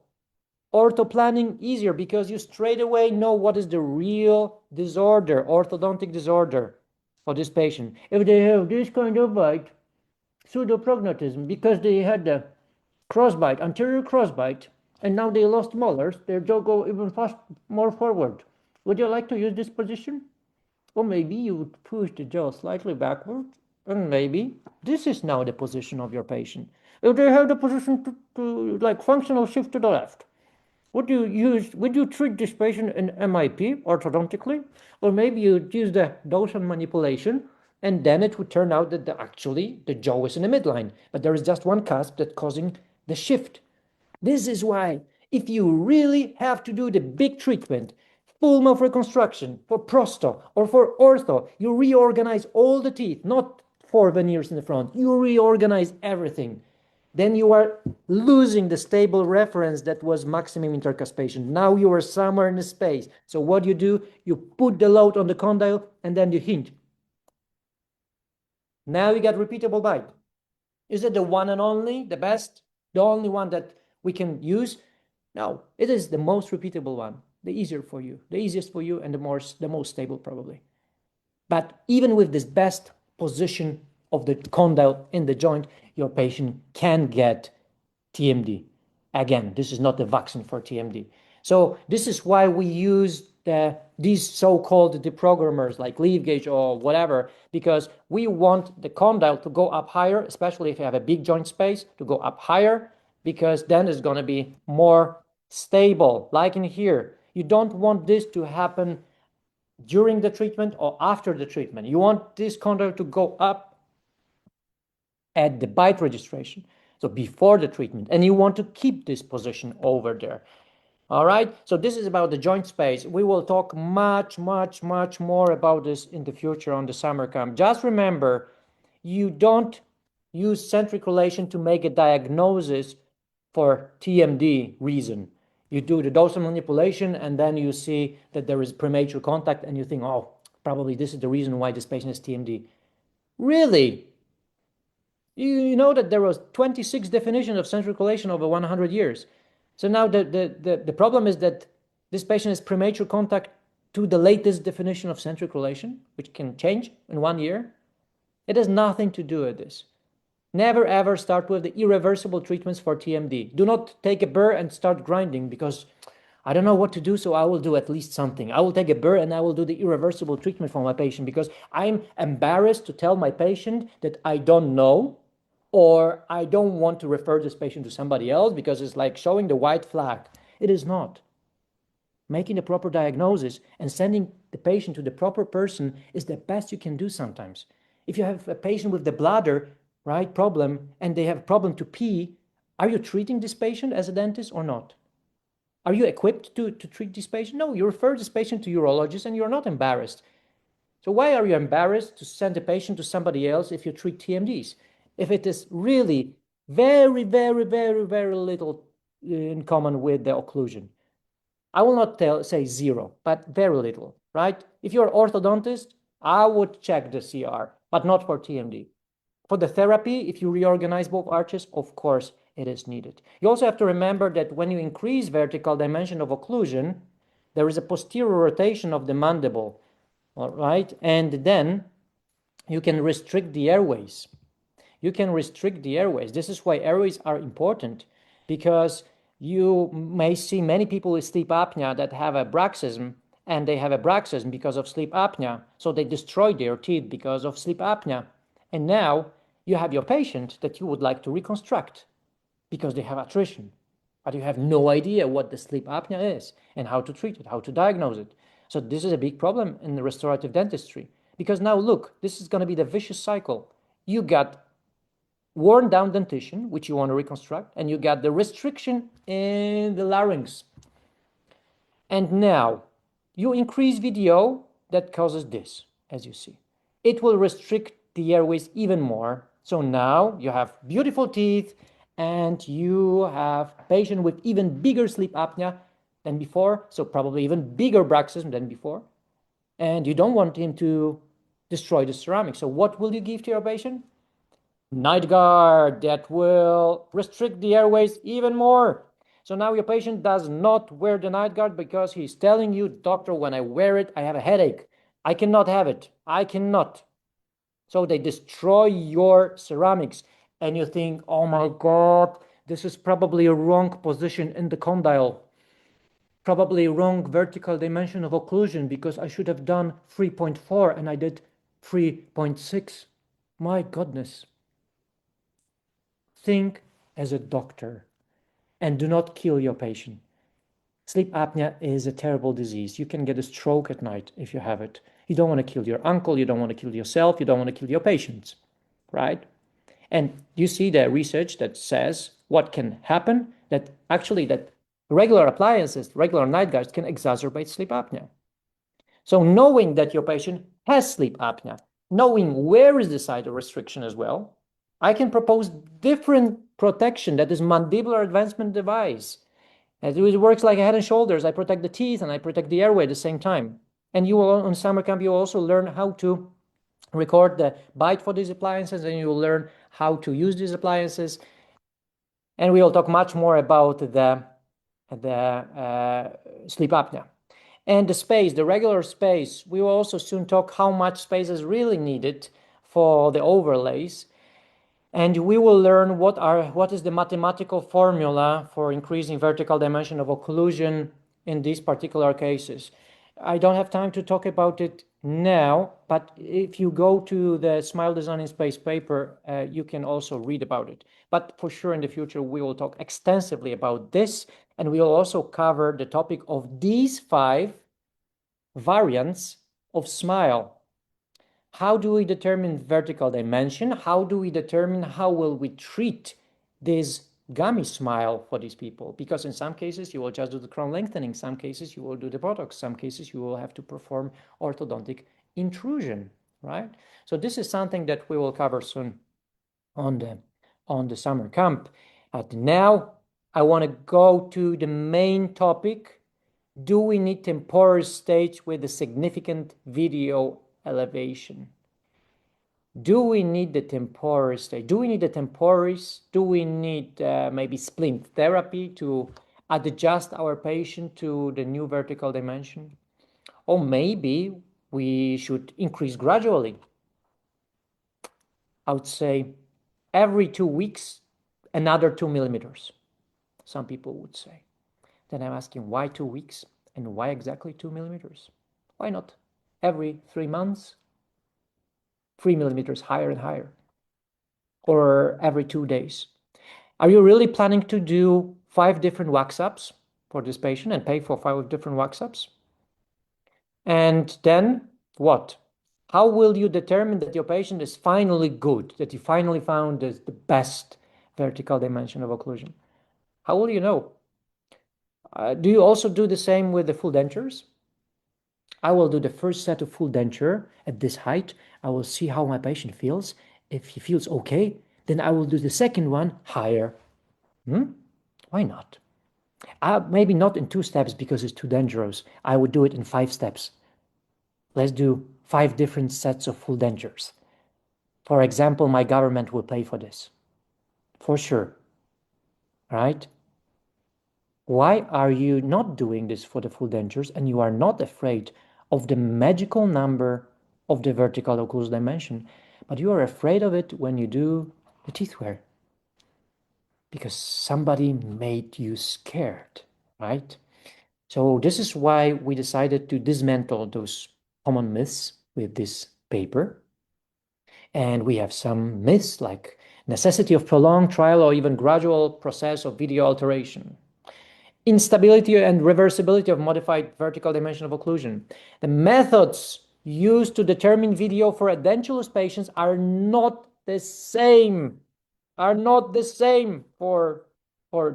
ortho planning easier because you straight away know what is the real disorder, orthodontic disorder for this patient. If they have this kind of bite, pseudoprognatism, because they had the crossbite, anterior crossbite, and now they lost molars, their jaw go even more forward. Would you like to use this position? Or maybe you would push the jaw slightly backward, and maybe this is now the position of your patient. If they have the position to like functional shift to the left, would you treat this patient in MIP orthodontically? Or maybe you use the Dawson manipulation And then it would turn out that actually the jaw is in the midline, but there is just one cusp that's causing the shift. This is why if you really have to do the big treatment, full mouth reconstruction for prosto or for ortho, you reorganize all the teeth, not 4 veneers in the front. You reorganize everything. Then you are losing the stable reference that was maximum intercuspation. Now you are somewhere in the space. So what do? You put the load on the condyle and then you hinge. Now you get repeatable bite. Is it the one and only, the best, the only one that we can use? No, it is the most repeatable one, the easier for you, the easiest for you, and the most stable probably. But even with this best position of the condyle in the joint, your patient can get TMD. Again, this is not the vaccine for TMD. So this is why we use these so-called deprogrammers like leaf gauge or whatever, because we want the condyle to go up higher, especially if you have a big joint space, to go up higher, because then it's going to be more stable, like in here. You don't want this to happen during the treatment or after the treatment. You want this condyle to go up at the bite registration, so before the treatment, and you want to keep this position over there. All right, so this is about the joint space. We will talk much more about this in the future on the summer camp. Just remember, you don't use centric relation to make a diagnosis for TMD reason. You do the dorsal manipulation and then you see that there is premature contact and you think, oh, probably this is the reason why this patient has TMD. Really? You know that there was 26 definitions of centric relation over 100 years. So now the problem is that this patient has premature contact to the latest definition of centric relation, which can change in 1 year. It has nothing to do with this. Never ever start with the irreversible treatments for TMD. Do not take a burr and start grinding because I don't know what to do, so I will do at least something. I will take a burr and I will do the irreversible treatment for my patient because I'm embarrassed to tell my patient that I don't know, or I don't want to refer this patient to somebody else because it's like showing the white flag. It is not. Making the proper diagnosis and sending the patient to the proper person is the best you can do sometimes. If you have a patient with the bladder, right, problem, and they have a problem to pee, are you treating this patient as a dentist or not? Are you equipped to treat this patient? No, you refer this patient to urologist and you're not embarrassed. So why are you embarrassed to send the patient to somebody else if you treat TMDs? If it is really very little in common with the occlusion. I will not say zero, but very little, right? If you're an orthodontist, I would check the CR, but not for TMD. For the therapy, if you reorganize both arches, of course, it is needed. You also have to remember that when you increase vertical dimension of occlusion, there is a posterior rotation of the mandible, all right? And then you can restrict the airways. You can restrict the airways. This is why airways are important, because you may see many people with sleep apnea that have a bruxism, and they have a bruxism because of sleep apnea. So they destroy their teeth because of sleep apnea. And now you have your patient that you would like to reconstruct because they have attrition, but you have no idea what the sleep apnea is and how to treat it, how to diagnose it. So this is a big problem in the restorative dentistry, because now look, this is going to be the vicious cycle. You got worn down dentition, which you want to reconstruct, and you got the restriction in the larynx. And now you increase VDO, that causes this, as you see. It will restrict the airways even more. So now you have beautiful teeth and you have a patient with even bigger sleep apnea than before, so probably even bigger bruxism than before. And you don't want him to destroy the ceramics. So what will you give to your patient? Night guard that will restrict the airways even more. So now your patient does not wear the night guard because he's telling you, doctor, when I wear it, I have a headache. I cannot have it. I cannot. So they destroy your ceramics and you think, oh my God, this is probably a wrong position in the condyle. Probably wrong vertical dimension of occlusion because I should have done 3.4 and I did 3.6. My goodness. Think as a doctor and do not kill your patient. Sleep apnea is a terrible disease. You can get a stroke at night if you have it. You don't want to kill your uncle, you don't want to kill yourself, you don't want to kill your patients, right? And you see the research that says what can happen, that actually that regular appliances, regular night guards can exacerbate sleep apnea. So knowing that your patient has sleep apnea, knowing where is the site of restriction as well, I can propose different protection that is mandibular advancement device. It works like a head and shoulders. I protect the teeth and I protect the airway at the same time. And you will, on summer camp, you will also learn how to record the bite for these appliances, and you will learn how to use these appliances. And we will talk much more about the sleep apnea. And the space, the regular space, we will also soon talk how much space is really needed for the overlays. And we will learn what is the mathematical formula for increasing vertical dimension of occlusion in these particular cases. I don't have time to talk about it now, but if you go to the Smile Design in Space paper, you can also read about it. But for sure in the future, we will talk extensively about this, and we will also cover the topic of these 5 variants of smile. How do we determine vertical dimension? How do we determine how will we treat this gummy smile for these people? Because in some cases you will just do the crown lengthening, some cases you will do the Botox, some cases you will have to perform orthodontic intrusion, right? So this is something that we will cover soon on the summer camp. But now I want to go to the main topic. Do we need temporal stage with a significant VDO elevation? Do we need the temporal stage? Do we need the temporis? Do we need maybe splint therapy to adjust our patient to the new vertical dimension? Or maybe we should increase gradually. I would say every 2 weeks, another 2 millimeters, some people would say. Then I'm asking, why 2 weeks? And why exactly 2 millimeters? Why not every 3 months, 3 millimeters higher and higher? Or every 2 days? Are you really planning to do 5 different wax-ups for this patient and pay for 5 different wax-ups? And then what? How will you determine that your patient is finally good, that you finally found the best vertical dimension of occlusion? How will you know? Do you also do the same with the full dentures? I will do the first set of full denture at this height. I will see how my patient feels. If he feels okay, then I will do the second one higher. Why not? Maybe not in 2 steps because it's too dangerous. I would do it in 5 steps. Let's do 5 different sets of full dentures. For example, my government will pay for this. For sure. Right? Why are you not doing this for the full dentures and you are not afraid of the magical number of the vertical occlusal dimension, but you are afraid of it when you do the teeth wear? Because somebody made you scared, right? So this is why we decided to dismantle those common myths with this paper. And we have some myths like necessity of prolonged trial or even gradual process of VDO alteration, instability and reversibility of modified vertical dimension of occlusion. The methods used to determine VDO for edentulous patients are not the same for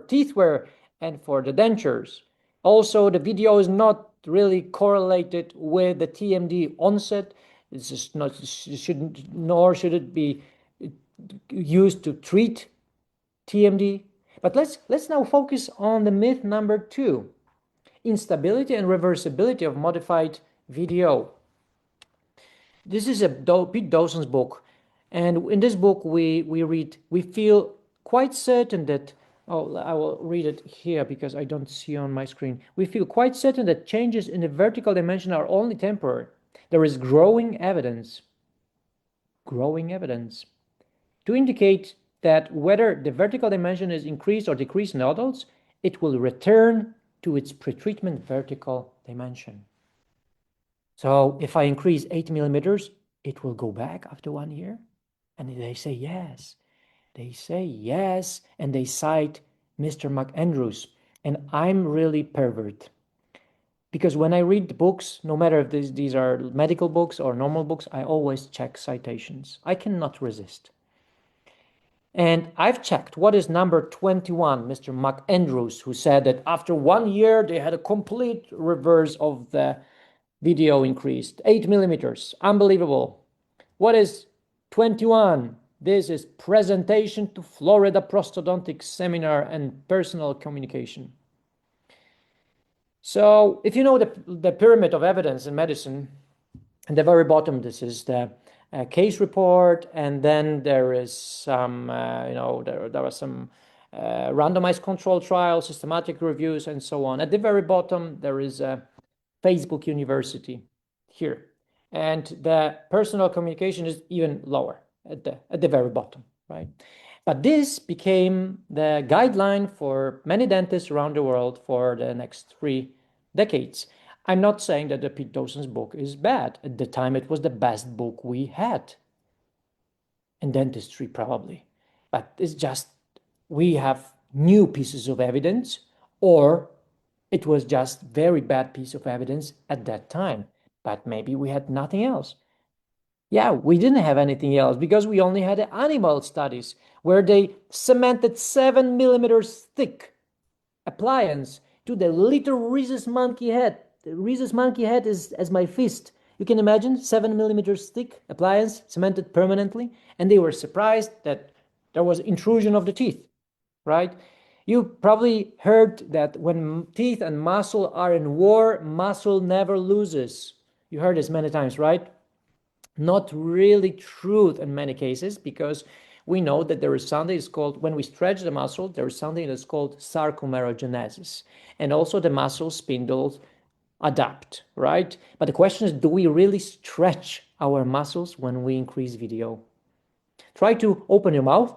teeth wear and for the dentures. Also, the VDO is not really correlated with the TMD onset. It's just not, nor should it be used to treat TMD. But let's now focus on the myth number 2, instability and reversibility of modified VDO. This is a Pete Dawson's book, and in this book we feel quite certain that, I will read it here because I don't see on my screen. We feel quite certain that changes in the vertical dimension are only temporary. There is growing evidence to indicate that whether the vertical dimension is increased or decreased in adults, it will return to its pretreatment vertical dimension. So if I increase 8 millimeters, it will go back after 1 year? And they say yes. They say yes, and they cite Mr. McAndrews. And I'm really pervert. Because when I read books, no matter if these are medical books or normal books, I always check citations. I cannot resist. And I've checked what is number 21, Mr. McAndrews, who said that after 1 year, they had a complete reverse of the VDO increased, 8 millimeters. Unbelievable. What is 21? This is presentation to Florida Prosthodontic Seminar and Personal Communication. So if you know the pyramid of evidence in medicine, at the very bottom, this is the case report, and then there is some, there was some randomized control trials, systematic reviews, and so on. At the very bottom, there is a Facebook University here, and the personal communication is even lower at the very bottom, right? But this became the guideline for many dentists around the world for the next 3 decades. I'm not saying that the Pete Dawson's book is bad. At the time, it was the best book we had in dentistry, probably. But it's just we have new pieces of evidence, or it was just very bad piece of evidence at that time. But maybe we had nothing else. Yeah, we didn't have anything else because we only had animal studies where they cemented 7 millimeters thick appliance to the little rhesus monkey head. The rhesus monkey head is as my fist. You can imagine 7 millimeters thick appliance cemented permanently, and they were surprised that there was intrusion of the teeth, right? You probably heard that when teeth and muscle are in war, muscle never loses. You heard this many times, right? Not really true in many cases, because we know that there is something that's called, when we stretch the muscle, there is something that's called sarcomerogenesis. And also the muscle spindles adapt, right? But the question is, do we really stretch our muscles when we increase VDO? Try to open your mouth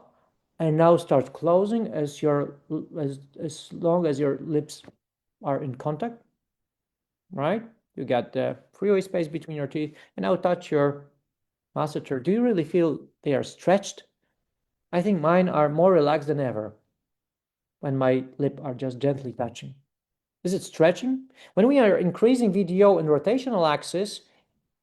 and now start closing as long as your lips are in contact, right? You got the freeway space between your teeth, and now touch your masseter. Do you really feel they are stretched? I think mine are more relaxed than ever when my lip are just gently touching. Is it stretching? When we are increasing VDO in rotational axis,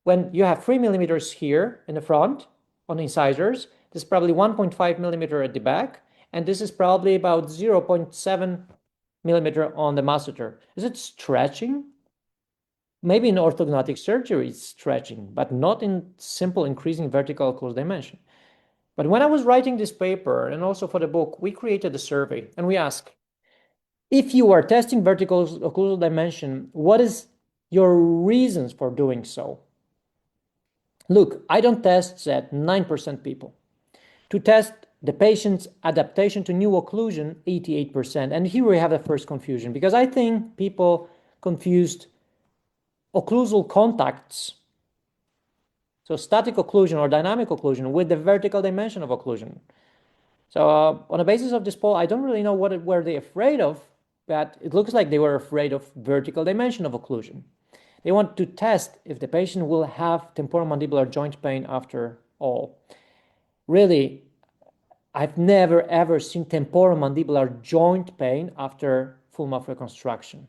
when you have 3 millimeters here in the front on incisors, this is probably 1.5 millimeter at the back, and this is probably about 0.7 millimeter on the masseter. Is it stretching? Maybe in orthodontic surgery it's stretching, but not in simple increasing vertical occlusal dimension. But when I was writing this paper, and also for the book, we created a survey, and we asked, if you are testing vertical occlusal dimension, what is your reasons for doing so? Look, I don't test that 9% people. To test the patient's adaptation to new occlusion, 88%. And here we have the first confusion, because I think people confused occlusal contacts, so static occlusion or dynamic occlusion, with the vertical dimension of occlusion. So on the basis of this poll, I don't really know what were they afraid of, but it looks like they were afraid of vertical dimension of occlusion. They want to test if the patient will have temporomandibular joint pain after all. Really, I've never ever seen temporomandibular joint pain after full mouth reconstruction.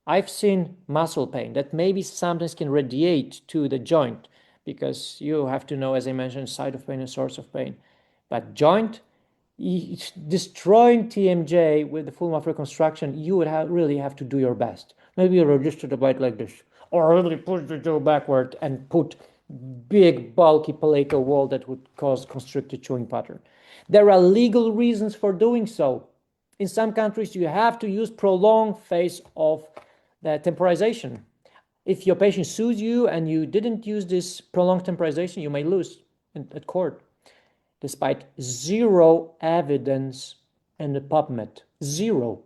I've seen muscle pain that maybe sometimes can radiate to the joint, because you have to know, as I mentioned, site of pain and source of pain. But joint, destroying TMJ with the full mouth reconstruction, you would really have to do your best. Maybe you register the bite like this, or really push the jaw backward and put big bulky palatal wall that would cause constricted chewing pattern. There are legal reasons for doing so. In some countries, you have to use prolonged phase of the temporization. If your patient sues you and you didn't use this prolonged temporization, you may lose at court, despite zero evidence in the PubMed. Zero.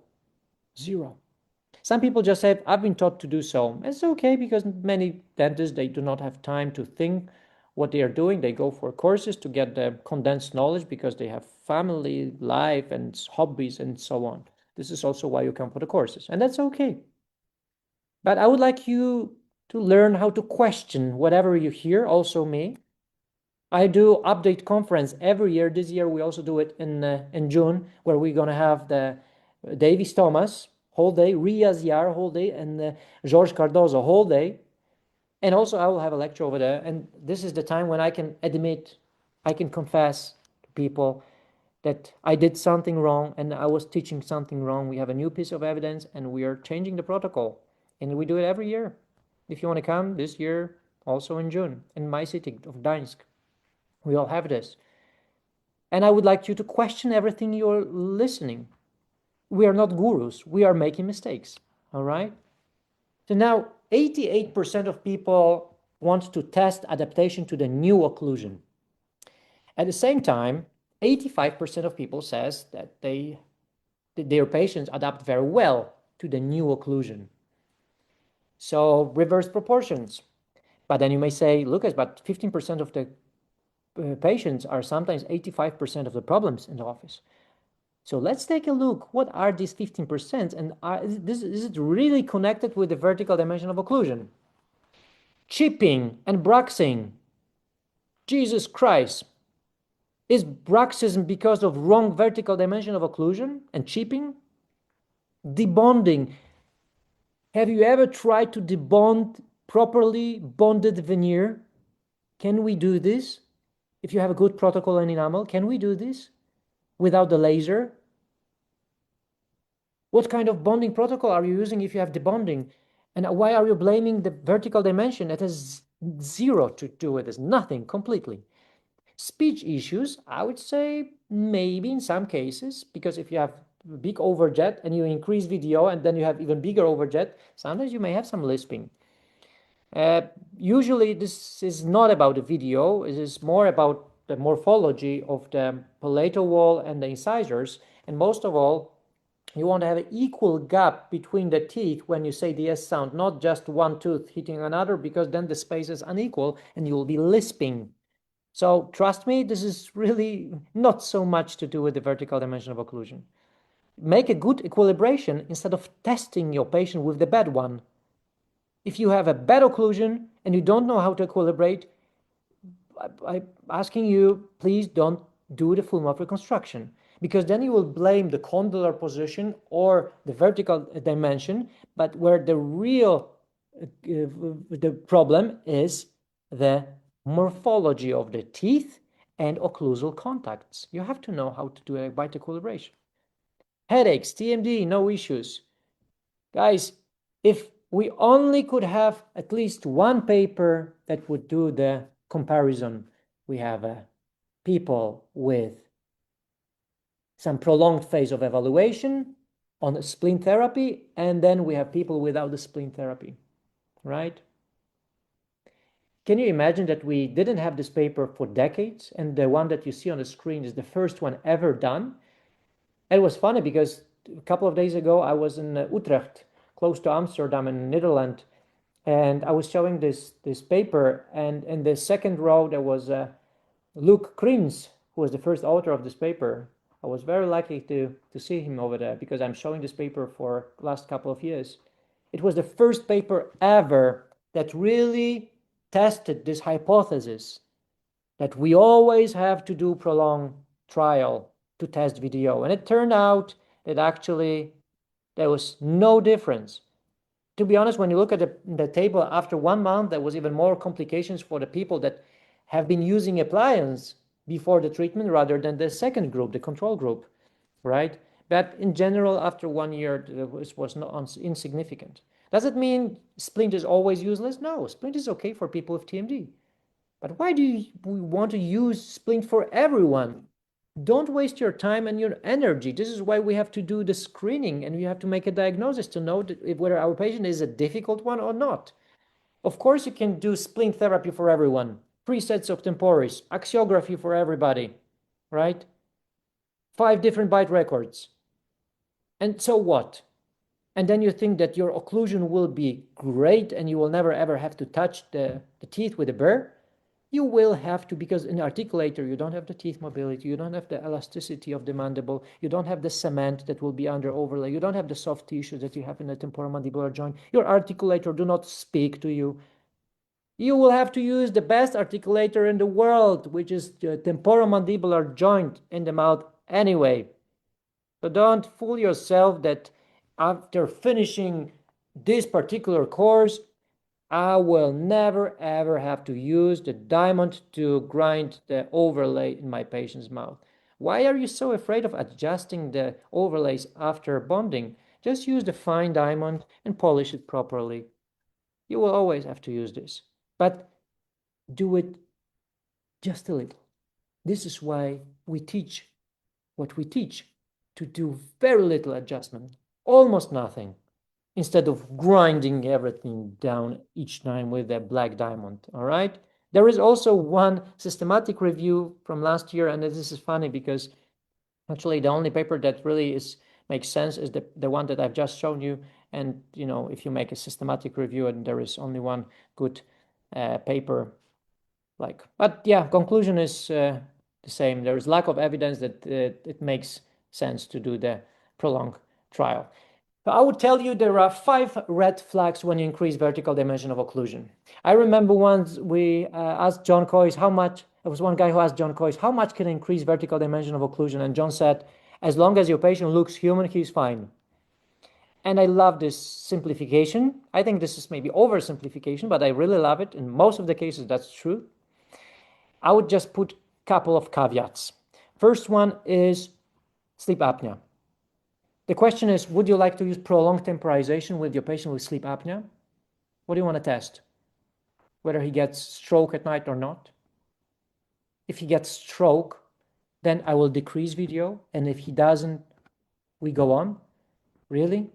Some people just say, I've been taught to do so. It's okay, because many dentists, they do not have time to think what they are doing. They go for courses to get the condensed knowledge because they have family, life, and hobbies, and so on. This is also why you come for the courses, and that's okay. But I would like you to learn how to question whatever you hear, also me. I do update conference every year. This year we also do it in June, where we're going to have the Davis Thomas, whole day, Riaz Yar whole day, and George Cardozo whole day. And also I will have a lecture over there. And this is the time when I can admit, I can confess to people that I did something wrong and I was teaching something wrong. We have a new piece of evidence and we are changing the protocol. And we do it every year. If you want to come this year, also in June, in my city of Gdańsk, we all have this. And I would like you to question everything you're listening. We are not gurus. We are making mistakes. All right? So now 88% of people want to test adaptation to the new occlusion. At the same time, 85% of people says that their patients adapt very well to the new occlusion. So reverse proportions. But then you may say, Lucas, but 15% of the patients are sometimes 85% of the problems in the office. So let's take a look. What are these 15%? And is it really connected with the vertical dimension of occlusion? Chipping and bruxing. Jesus Christ. Is bruxism because of wrong vertical dimension of occlusion and chipping? Debonding. Have you ever tried to debond properly bonded veneer? Can we do this? If you have a good protocol in enamel, can we do this without the laser? What kind of bonding protocol are you using if you have debonding? And why are you blaming the vertical dimension? It has zero to do with this, nothing completely. Speech issues, I would say maybe in some cases, because if you have big overjet and you increase VDO and then you have even bigger overjet, sometimes you may have some lisping. Usually this is not about the VDO, it is more about the morphology of the palatal wall and the incisors, and most of all, you want to have an equal gap between the teeth when you say the S sound, not just one tooth hitting another, because then the space is unequal and you will be lisping. So trust me, this is really not so much to do with the vertical dimension of occlusion. Make a good equilibration instead of testing your patient with the bad one. If you have a bad occlusion and you don't know how to equilibrate, I'm asking you, please don't do the full mouth reconstruction, because then you will blame the condylar position or the vertical dimension, but where the real the problem is the morphology of the teeth and occlusal contacts. You have to know how to do a bite equilibration. Headaches, TMD, no issues. Guys, if we only could have at least one paper that would do the comparison. We have people with some prolonged phase of evaluation on spleen therapy, and then we have people without the spleen therapy, right? Can you imagine that we didn't have this paper for decades, and the one that you see on the screen is the first one ever done? It was funny because a couple of days ago I was in Utrecht, close to Amsterdam in Netherlands, and I was showing this paper, and in the second row there was Luc Kriens, who was the first author of this paper. I was very lucky to see him over there because I'm showing this paper for the last couple of years. It was the first paper ever that really tested this hypothesis that we always have to do prolonged trial to test VDO. And it turned out that actually there was no difference. To be honest, when you look at the table after 1 month, there was even more complications for the people that have been using appliance before the treatment rather than the second group, the control group, right? But in general, after 1 year, this was not insignificant. Does it mean splint is always useless? No, splint is okay for people with TMD. But why do we want to use splint for everyone? Don't waste your time and your energy. This is why we have to do the screening and we have to make a diagnosis to know whether our patient is a difficult one or not. Of course, you can do splint therapy for everyone. 3 sets of temporis, axiography for everybody, right? 5 different bite records. And so what? And then you think that your occlusion will be great and you will never ever have to touch the teeth with a burr? You will have to, because in articulator, you don't have the teeth mobility, you don't have the elasticity of the mandible, you don't have the cement that will be under overlay, you don't have the soft tissue that you have in the temporomandibular joint. Your articulator do not speak to you. You will have to use the best articulator in the world, which is the temporomandibular joint in the mouth anyway. So don't fool yourself that after finishing this particular course, I will never ever have to use the diamond to grind the overlay in my patient's mouth. Why are you so afraid of adjusting the overlays after bonding? Just use the fine diamond and polish it properly. You will always have to use this, but do it just a little. This is why we teach what we teach, to do very little adjustment, almost nothing, instead of grinding everything down each time with a black diamond, all right? There is also one systematic review from last year, and this is funny because actually the only paper that really makes sense is the one that I've just shown you. And, you know, if you make a systematic review and there is only one good paper, but yeah, conclusion is the same. There is lack of evidence that it makes sense to do the prolonged trial. I would tell you there are 5 red flags when you increase vertical dimension of occlusion. I remember once we asked John Coyce how much, there was one guy who asked John Coyce, how much can increase vertical dimension of occlusion? And John said, as long as your patient looks human, he's fine. And I love this simplification. I think this is maybe oversimplification, but I really love it. In most of the cases, that's true. I would just put a couple of caveats. First one is sleep apnea. The question is, would you like to use prolonged temporization with your patient with sleep apnea? What do you want to test? Whether he gets stroke at night or not? If he gets stroke, then I will decrease VDO. And if he doesn't, we go on. Really?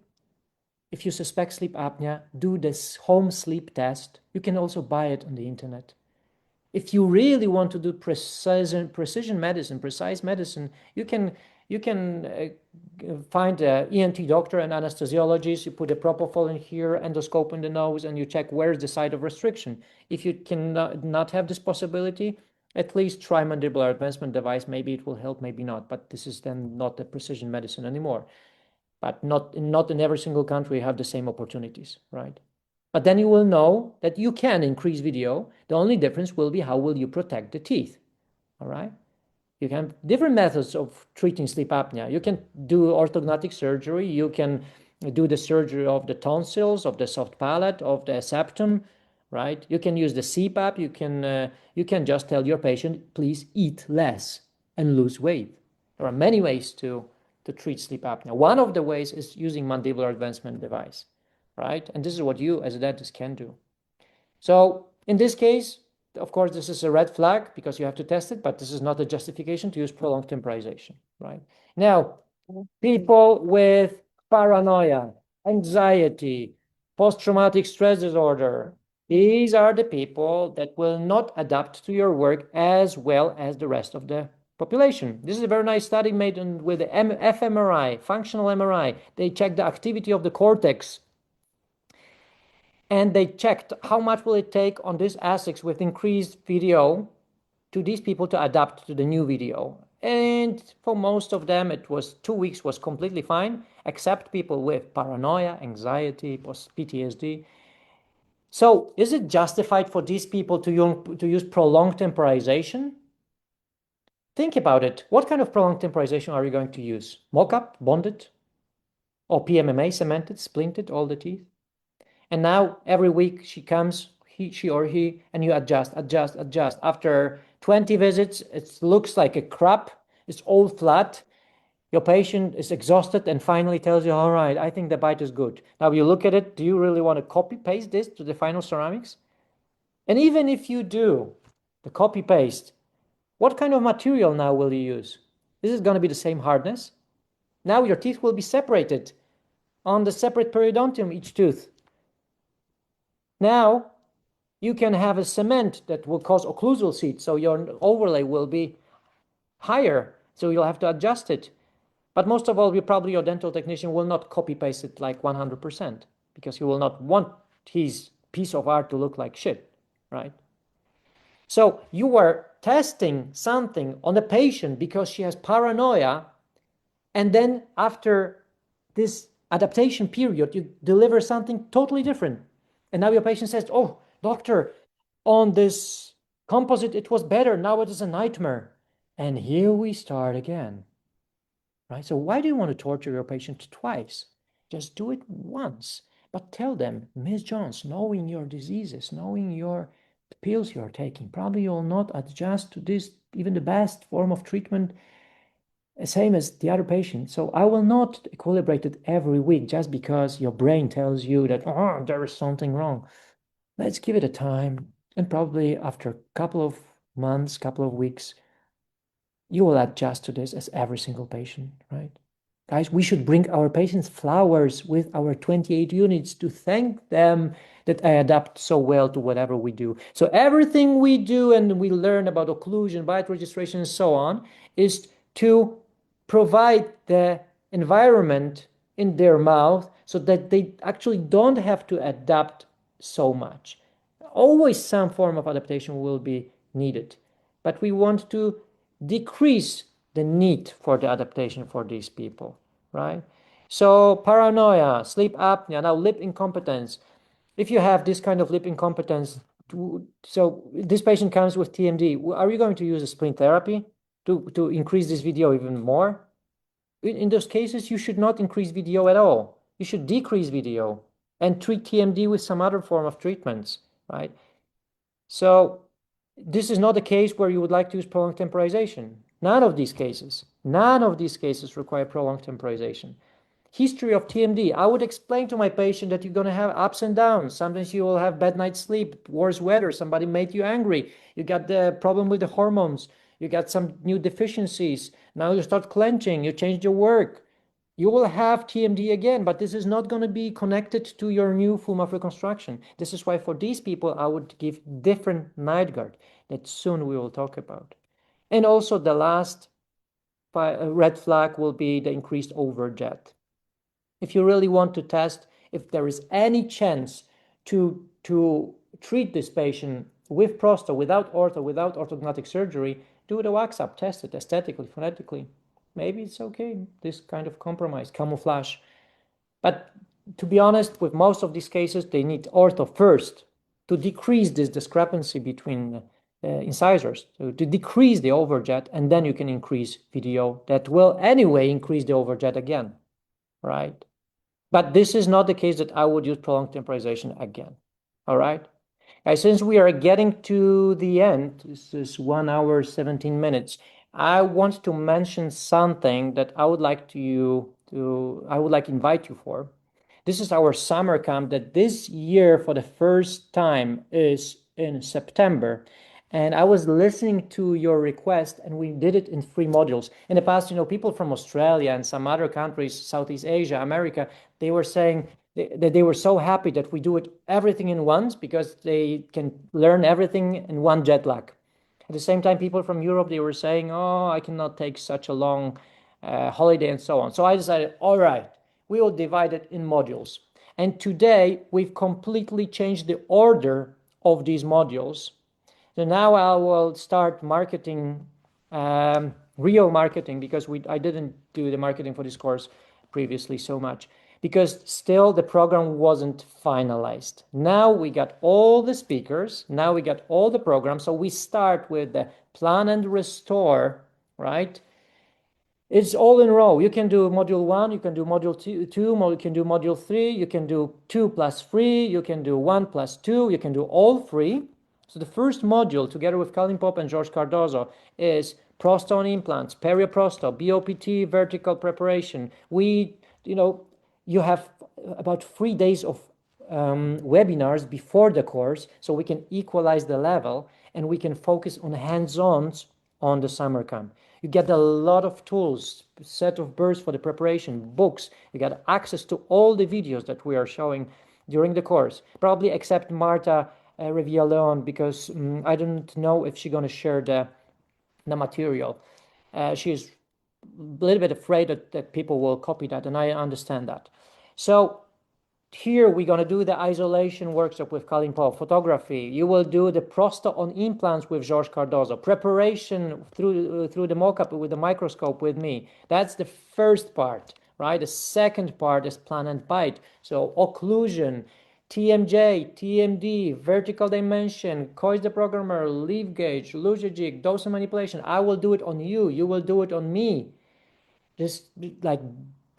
If you suspect sleep apnea, do this home sleep test. You can also buy it on the internet. If you really want to do precision medicine, precise medicine, you can find an ENT doctor and anesthesiologist. You put a propofol in here, endoscope in the nose, and you check where's the site of restriction. If you cannot have this possibility, at least try mandibular advancement device. Maybe it will help, maybe not. But this is then not a precision medicine anymore. But not in every single country you have the same opportunities, right? But then you will know that you can increase VDO. The only difference will be how will you protect the teeth, all right? You can have different methods of treating sleep apnea. You can do orthodontic surgery. You can do the surgery of the tonsils, of the soft palate, of the septum, right? You can use the CPAP. You can just tell your patient, please eat less and lose weight. There are many ways to treat sleep apnea. One of the ways is using mandibular advancement device, right? And this is what you as a dentist can do. So in this case, of course, this is a red flag because you have to test it, but this is not a justification to use prolonged temporization, right? Now, people with paranoia, anxiety, post-traumatic stress disorder, these are the people that will not adapt to your work as well as the rest of the population. This is a very nice study made with the fMRI, functional MRI. They checked the activity of the cortex, and they checked how much will it take on this ASICs with increased VDO to these people to adapt to the new VDO. And for most of them, it was 2 weeks was completely fine, except people with paranoia, anxiety, PTSD. So is it justified for these people to use prolonged temporization? Think about it. What kind of prolonged temporization are you going to use? Mock-up, bonded, or PMMA, cemented, splinted, all the teeth? And now every week she comes, she or he, and you adjust. After 20 visits, it looks like a crap. It's all flat. Your patient is exhausted and finally tells you, all right, I think the bite is good. Now you look at it. Do you really want to copy paste this to the final ceramics? And even if you do the copy paste, what kind of material now will you use? This is going to be the same hardness. Now your teeth will be separated on the separate periodontium, each tooth. Now you can have a cement that will cause occlusal seat, so your overlay will be higher, so you'll have to adjust it. But most of all, probably your dental technician will not copy paste it like 100% because he will not want his piece of art to look like shit, right? So you are testing something on a patient because she has paranoia, and then after this adaptation period, you deliver something totally different. And now your patient says, oh, doctor, on this composite, it was better. Now it is a nightmare. And here we start again, right? So why do you want to torture your patient twice? Just do it once. But tell them, Miss Jones, knowing your diseases, knowing your pills you're taking, probably you'll not adjust to this, even the best form of treatment, same as the other patient. So I will not equilibrate it every week just because your brain tells you that, oh, there is something wrong. Let's give it a time. And probably after a couple of months, couple of weeks, you will adjust to this as every single patient, right? Guys, we should bring our patients flowers with our 28 units to thank them that I adapt so well to whatever we do. So everything we do and we learn about occlusion, bite registration, and so on is to provide the environment in their mouth so that they actually don't have to adapt so much. Always some form of adaptation will be needed, but we want to decrease the need for the adaptation for these people, right? So paranoia, sleep apnea, now lip incompetence. If you have this kind of lip incompetence, so this patient comes with TMD, are you going to use a splint therapy to increase this VDO even more? In those cases, you should not increase VDO at all. You should decrease VDO and treat TMD with some other form of treatments, right? So this is not a case where you would like to use prolonged temporization. None of these cases require prolonged temporization. History of TMD. I would explain to my patient that you're going to have ups and downs. Sometimes you will have bad night's sleep, worse weather, somebody made you angry. You got the problem with the hormones. You got some new deficiencies. Now you start clenching, you change your work. You will have TMD again, but this is not going to be connected to your new full mouth reconstruction. This is why for these people, I would give different night guard that soon we will talk about. And also the last red flag will be the increased overjet. If you really want to test if there is any chance to treat this patient with prosto, without ortho, without orthodontic surgery, do the wax up, test it aesthetically, phonetically. Maybe it's okay, this kind of compromise, camouflage. But to be honest, with most of these cases, they need ortho first to decrease this discrepancy between incisors, to decrease the overjet, and then you can increase VDO. That will anyway increase the overjet again, right? But this is not the case that I would use prolonged temporization again, all right? Since we are getting to the end, this is 1 hour, 17 minutes, I want to mention something that I would like to invite you for. This is our summer camp that this year for the first time is in September. And I was listening to your request and we did it in 3 modules. In the past, people from Australia and some other countries, Southeast Asia, America, they were saying that they were so happy that we do it everything in once because they can learn everything in one jet lag. At the same time, people from Europe, they were saying, oh, I cannot take such a long holiday and so on. So I decided, all right, we will divide it in modules. And today, we've completely changed the order of these modules. So now I will start marketing, real marketing, because I didn't do the marketing for this course previously so much, because still the program wasn't finalized. Now we got all the speakers, now we got all the programs, so we start with the plan and restore, right? It's all in row. You can do module 1, you can do module 2, you can do module 3, you can do 2 plus 3, you can do 1 plus 2, you can do all 3. So the first module, together with Colin Pope and George Cardozo, is prosto on implants, perioprosto, BOPT, vertical preparation. You have about 3 days of webinars before the course, so we can equalize the level and we can focus on hands-ons on the summer camp. You get a lot of tools, set of bursts for the preparation, books. You get access to all the videos that we are showing during the course, probably except Marta Revialeon, because I don't know if she's going to share the material. She's a little bit afraid that people will copy that, and I understand that. So here we're going to do the isolation workshop with Colin Paul, photography. You will do the prosto on implants with George Cardozo, preparation through the mock-up with the microscope with me. That's the first part, right? The second part is plan and bite. So occlusion, TMJ, TMD, vertical dimension, coils deprogrammer, leaf gauge, luger jig, dorsal manipulation. I will do it on you. You will do it on me. Just like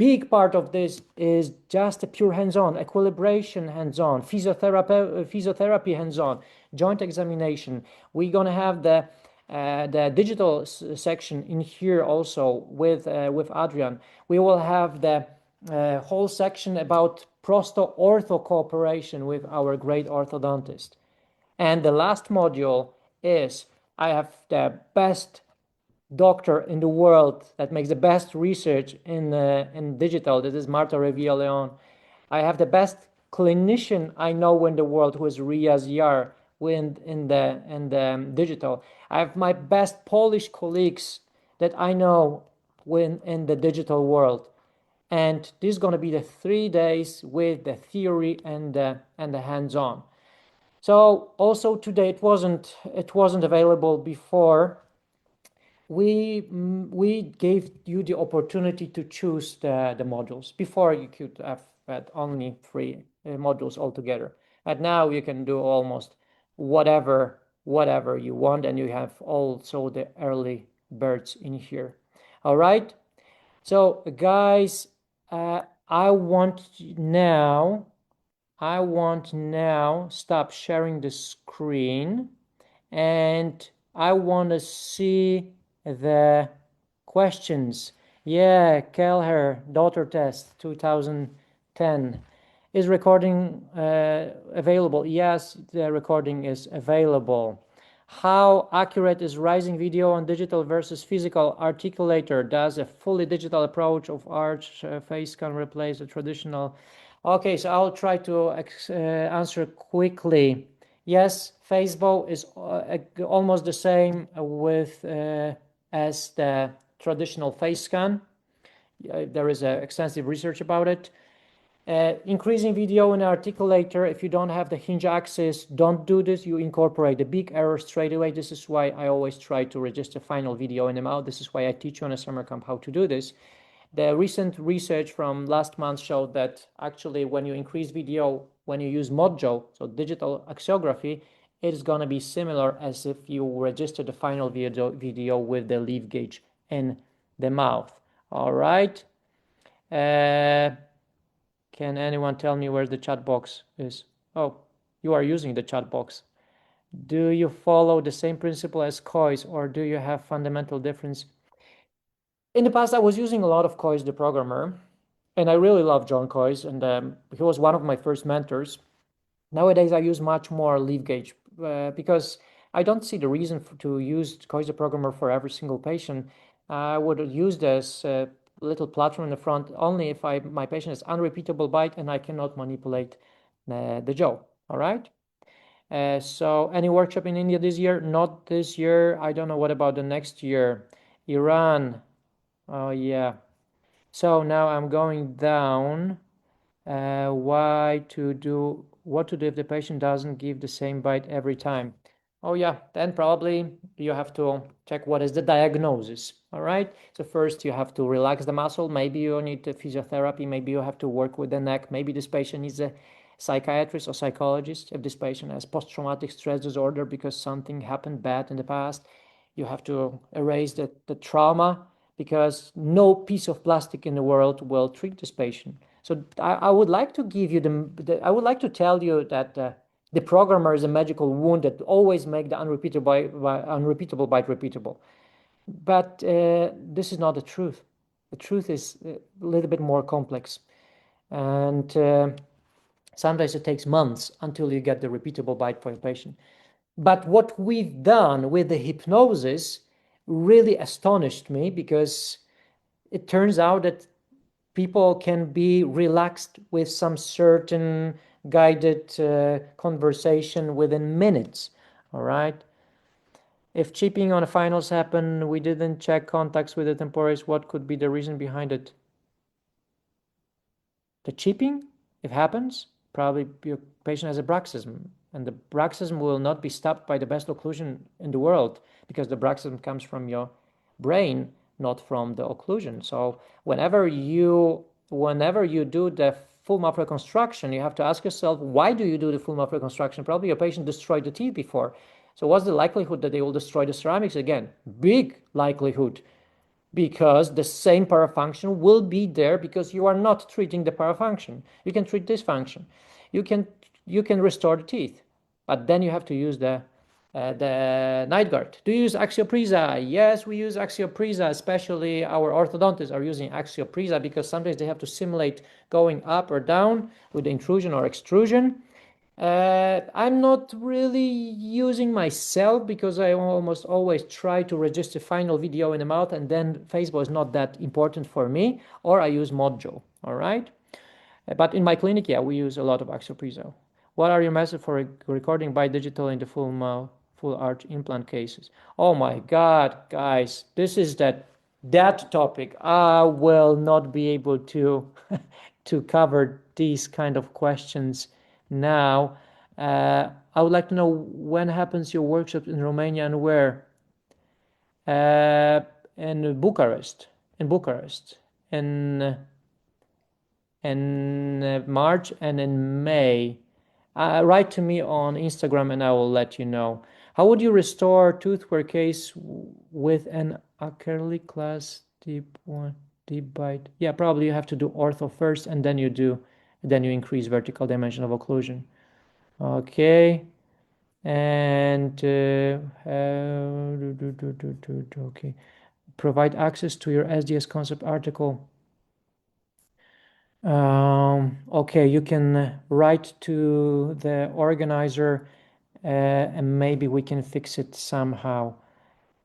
big part of this is just a pure hands-on, equilibration hands-on, physiotherapy hands-on, joint examination. We're gonna have the digital section in here also with Adrian. We will have the whole section about prosto-ortho cooperation with our great orthodontist. And the last module is I have the best doctor in the world that makes the best research in digital. This is Marta Revilla-Leon. I have the best clinician I know in the world, who is Riaz Yar, in the digital. I have my best Polish colleagues that I know in the digital world. And this is going to be the 3 days with the theory and the hands-on. So also today it wasn't available before. We gave you the opportunity to choose the modules. Before you could have had only 3 modules altogether, and now you can do almost whatever you want, and you have also the early birds in here. All right, so guys, I want now stop sharing the screen, and I want to see the questions. Yeah, Kelher, daughter test 2010. Is recording available? Yes, the recording is available. How accurate is rising video on digital versus physical articulator? Does a fully digital approach of arch face can replace the traditional? Okay, so I'll try to answer quickly. Yes, Facebook is almost the same with as the traditional face scan. There is extensive research about it. Increasing video in articulator, if you don't have the hinge axis, don't do this. You incorporate the big error straight away. This is why I always try to register final video in the mouth. This is why I teach you on a summer camp how to do this. The recent research from last month showed that actually when you increase video, when you use Mojo, so digital axiography, it is going to be similar as if you register the final video with the leaf gauge in the mouth. All right. Can anyone tell me where the chat box is? Oh, you are using the chat box. Do you follow the same principle as COIS, or do you have fundamental difference? In the past, I was using a lot of COIS, the programmer, and I really love John COIS, and he was one of my first mentors. Nowadays, I use much more leaf gauge because I don't see the reason to use COIS, the programmer, for every single patient. I would use this little platform in the front only if my patient has unrepeatable bite and I cannot manipulate the jaw. All right. So any workshop in India this year? Not this year. I don't know. What about the next year? Iran. Oh yeah. So now I'm going down. What to do if the patient doesn't give the same bite every time? Oh yeah, then probably you have to check what is the diagnosis. All right. So first you have to relax the muscle. Maybe you need a physiotherapy. Maybe you have to work with the neck. Maybe this patient needs a psychiatrist or psychologist. If this patient has post-traumatic stress disorder because something happened bad in the past, you have to erase the trauma, because no piece of plastic in the world will treat this patient. So I would like to give you I would like to tell you that the programmer is a magical wound that always make the unrepeatable bite repeatable. But this is not the truth. The truth is a little bit more complex. And sometimes it takes months until you get the repeatable bite for your patient. But what we've done with the hypnosis really astonished me, because it turns out that people can be relaxed with some certain guided conversation within minutes. All right. If chipping on the finals happen, we didn't check contacts with the temporaries. What could be the reason behind it? The chipping, if happens, probably your patient has a bruxism, and the bruxism will not be stopped by the best occlusion in the world, because the bruxism comes from your brain, not from the occlusion. So whenever you do the full mouth reconstruction, you have to ask yourself, why do you do the full mouth reconstruction? Probably your patient destroyed the teeth before. So what's the likelihood that they will destroy the ceramics again? Big likelihood. because the same parafunction will be there because you are not treating the parafunction. You can treat this function. You can restore the teeth, but then you have to use the night guard. Do you use axiopresa? Yes, we use axiopresa, especially our orthodontists are using axiopresa because sometimes they have to simulate going up or down with intrusion or extrusion. I'm not really using myself because I almost always try to register final VDO in the mouth, and then Facebook is not that important for me, or I use Mojo, all right? But in my clinic, yeah, we use a lot of axiopresa. What are your methods for recording by digital in the full mouth, full arch implant cases? Oh my God, guys, this is that topic. I will not be able to to cover these kind of questions now. I would like to know when happens your workshop in Romania and where? In Bucharest. In Bucharest. In March and in May. Write to me on Instagram and I will let you know. How would you restore tooth wear case with an acrylic glass deep bite? Yeah, probably you have to do ortho first and then you increase vertical dimension of occlusion. Okay. And okay. Provide access to your SDS concept article. Okay, you can write to the organizer and maybe we can fix it somehow.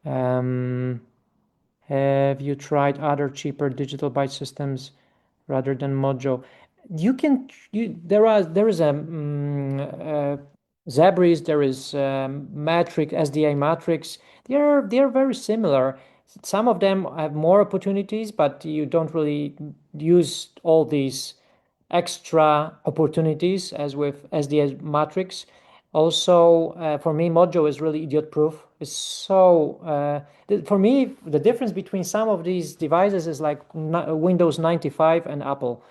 Have you tried other cheaper digital bite systems rather than Mojo? There is a Zabris, there is Matrix, SDA Matrix. They're very similar. Some of them have more opportunities, but you don't really use all these extra opportunities as with SDA Matrix. Also, for me, Mojo is really idiot proof. It's so, for me, the difference between some of these devices is like Windows 95 and Apple,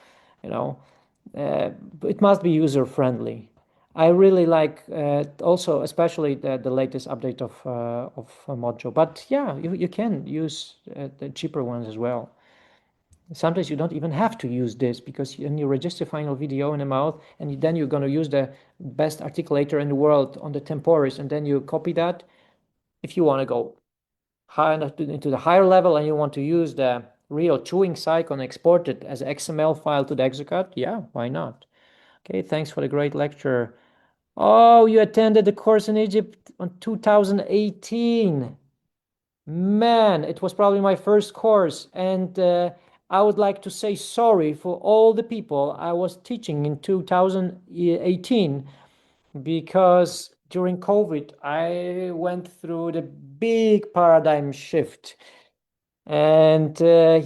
you know. It must be user friendly. I really like also, especially the latest update of Mojo. But yeah, you can use the cheaper ones as well. Sometimes you don't even have to use this because when you register final VDO in the mouth and then you're going to use the best articulator in the world on the temporis and then you copy that. If you want to go high into the higher level and you want to use the real chewing cycle and export it as XML file to the Exocad, yeah, why not? Okay, thanks for the great lecture. Oh, you attended the course in Egypt on 2018. Man, it was probably my first course, and I would like to say sorry for all the people I was teaching in 2018 because during COVID I went through the big paradigm shift. And you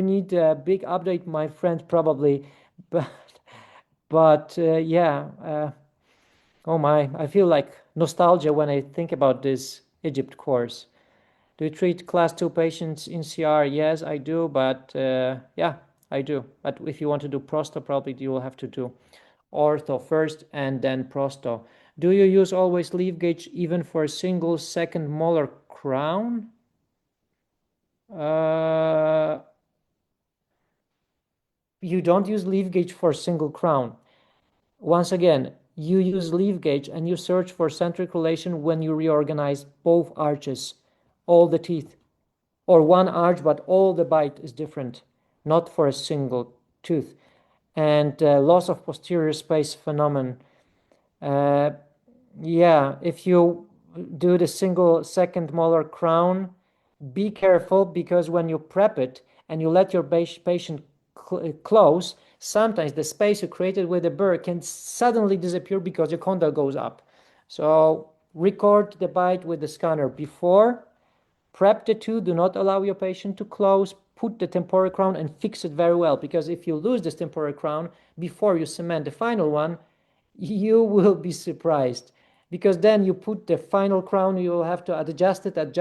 need a big update, my friend, probably, but oh my, I feel like nostalgia when I think about this Egypt course. Do you treat class 2 patients in CR? Yes, I do, but yeah, I do. But if you want to do prosto, probably you will have to do ortho first and then prosto. Do you use always leaf gauge even for a single second molar crown? You don't use leaf gauge for single crown. Once again, you use leaf gauge and you search for centric relation when you reorganize both arches, all the teeth, or one arch, but all the bite is different, not for a single tooth. And loss of posterior space phenomenon. Yeah, if you do the single second molar crown, be careful because when you prep it and you let your patient close, sometimes the space you created with the burr can suddenly disappear because your condyle goes up. So record the bite with the scanner before, prep the tooth, do not allow your patient to close, put the temporal crown and fix it very well, because if you lose this temporal crown before you cement the final one, you will be surprised, because then you put the final crown, you will have to adjust it as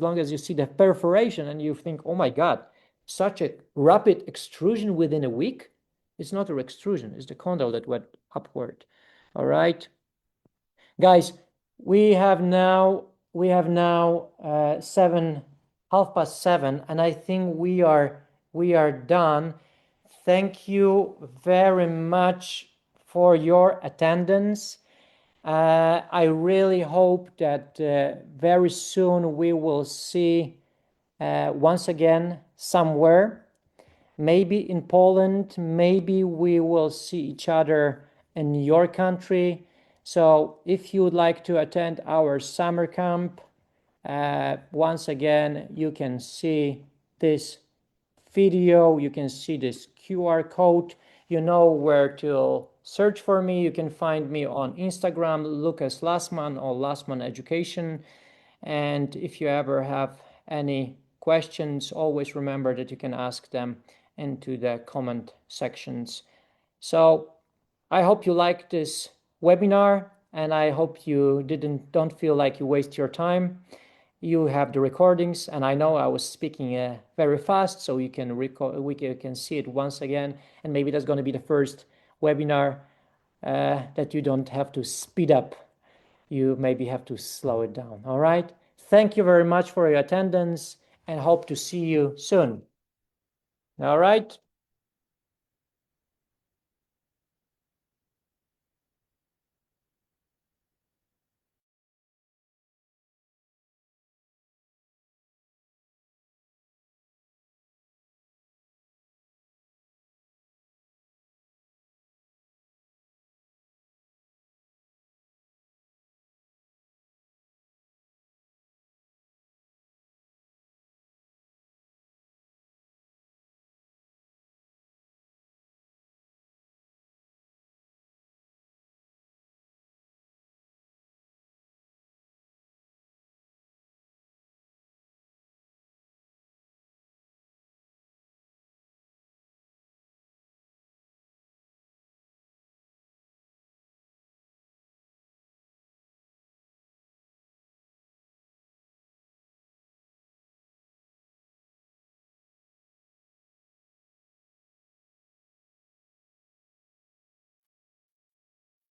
long as you see the perforation and you think, oh my God, such a rapid extrusion within a week. It's not a extrusion, it's the condyle that went upward. All right, guys, we have now we have now 7:30, and I think we are done. Thank you very much for your attendance. I really hope that very soon we will see once again somewhere. Maybe in Poland, maybe we will see each other in your country. So if you would like to attend our summer camp, once again, you can see this video, you can see this QR code, you know where to search for me. You can find me on Instagram, Lukas Lassmann or Lassmann Education. And if you ever have any questions, always remember that you can ask them into the comment sections. So I hope you liked this webinar, and I hope you don't feel like you waste your time. You have the recordings, and I know I was speaking very fast, so you can see it once again, and maybe that's going to be the first webinar that you don't have to speed up. You maybe have to slow it down. All right. Thank you very much for your attendance, and hope to see you soon. All right.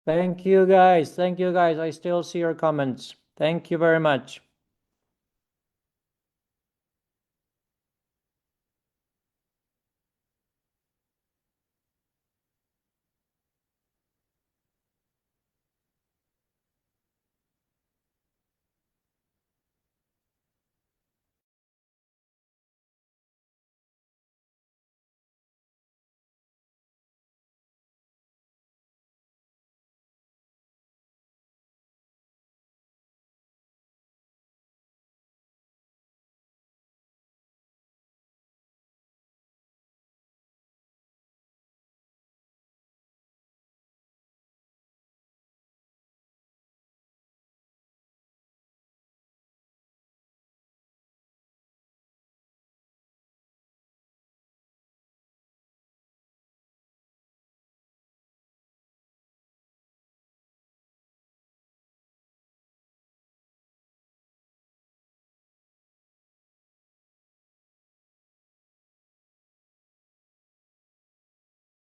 Thank you guys. Thank you guys. I still see your comments. Thank you very much.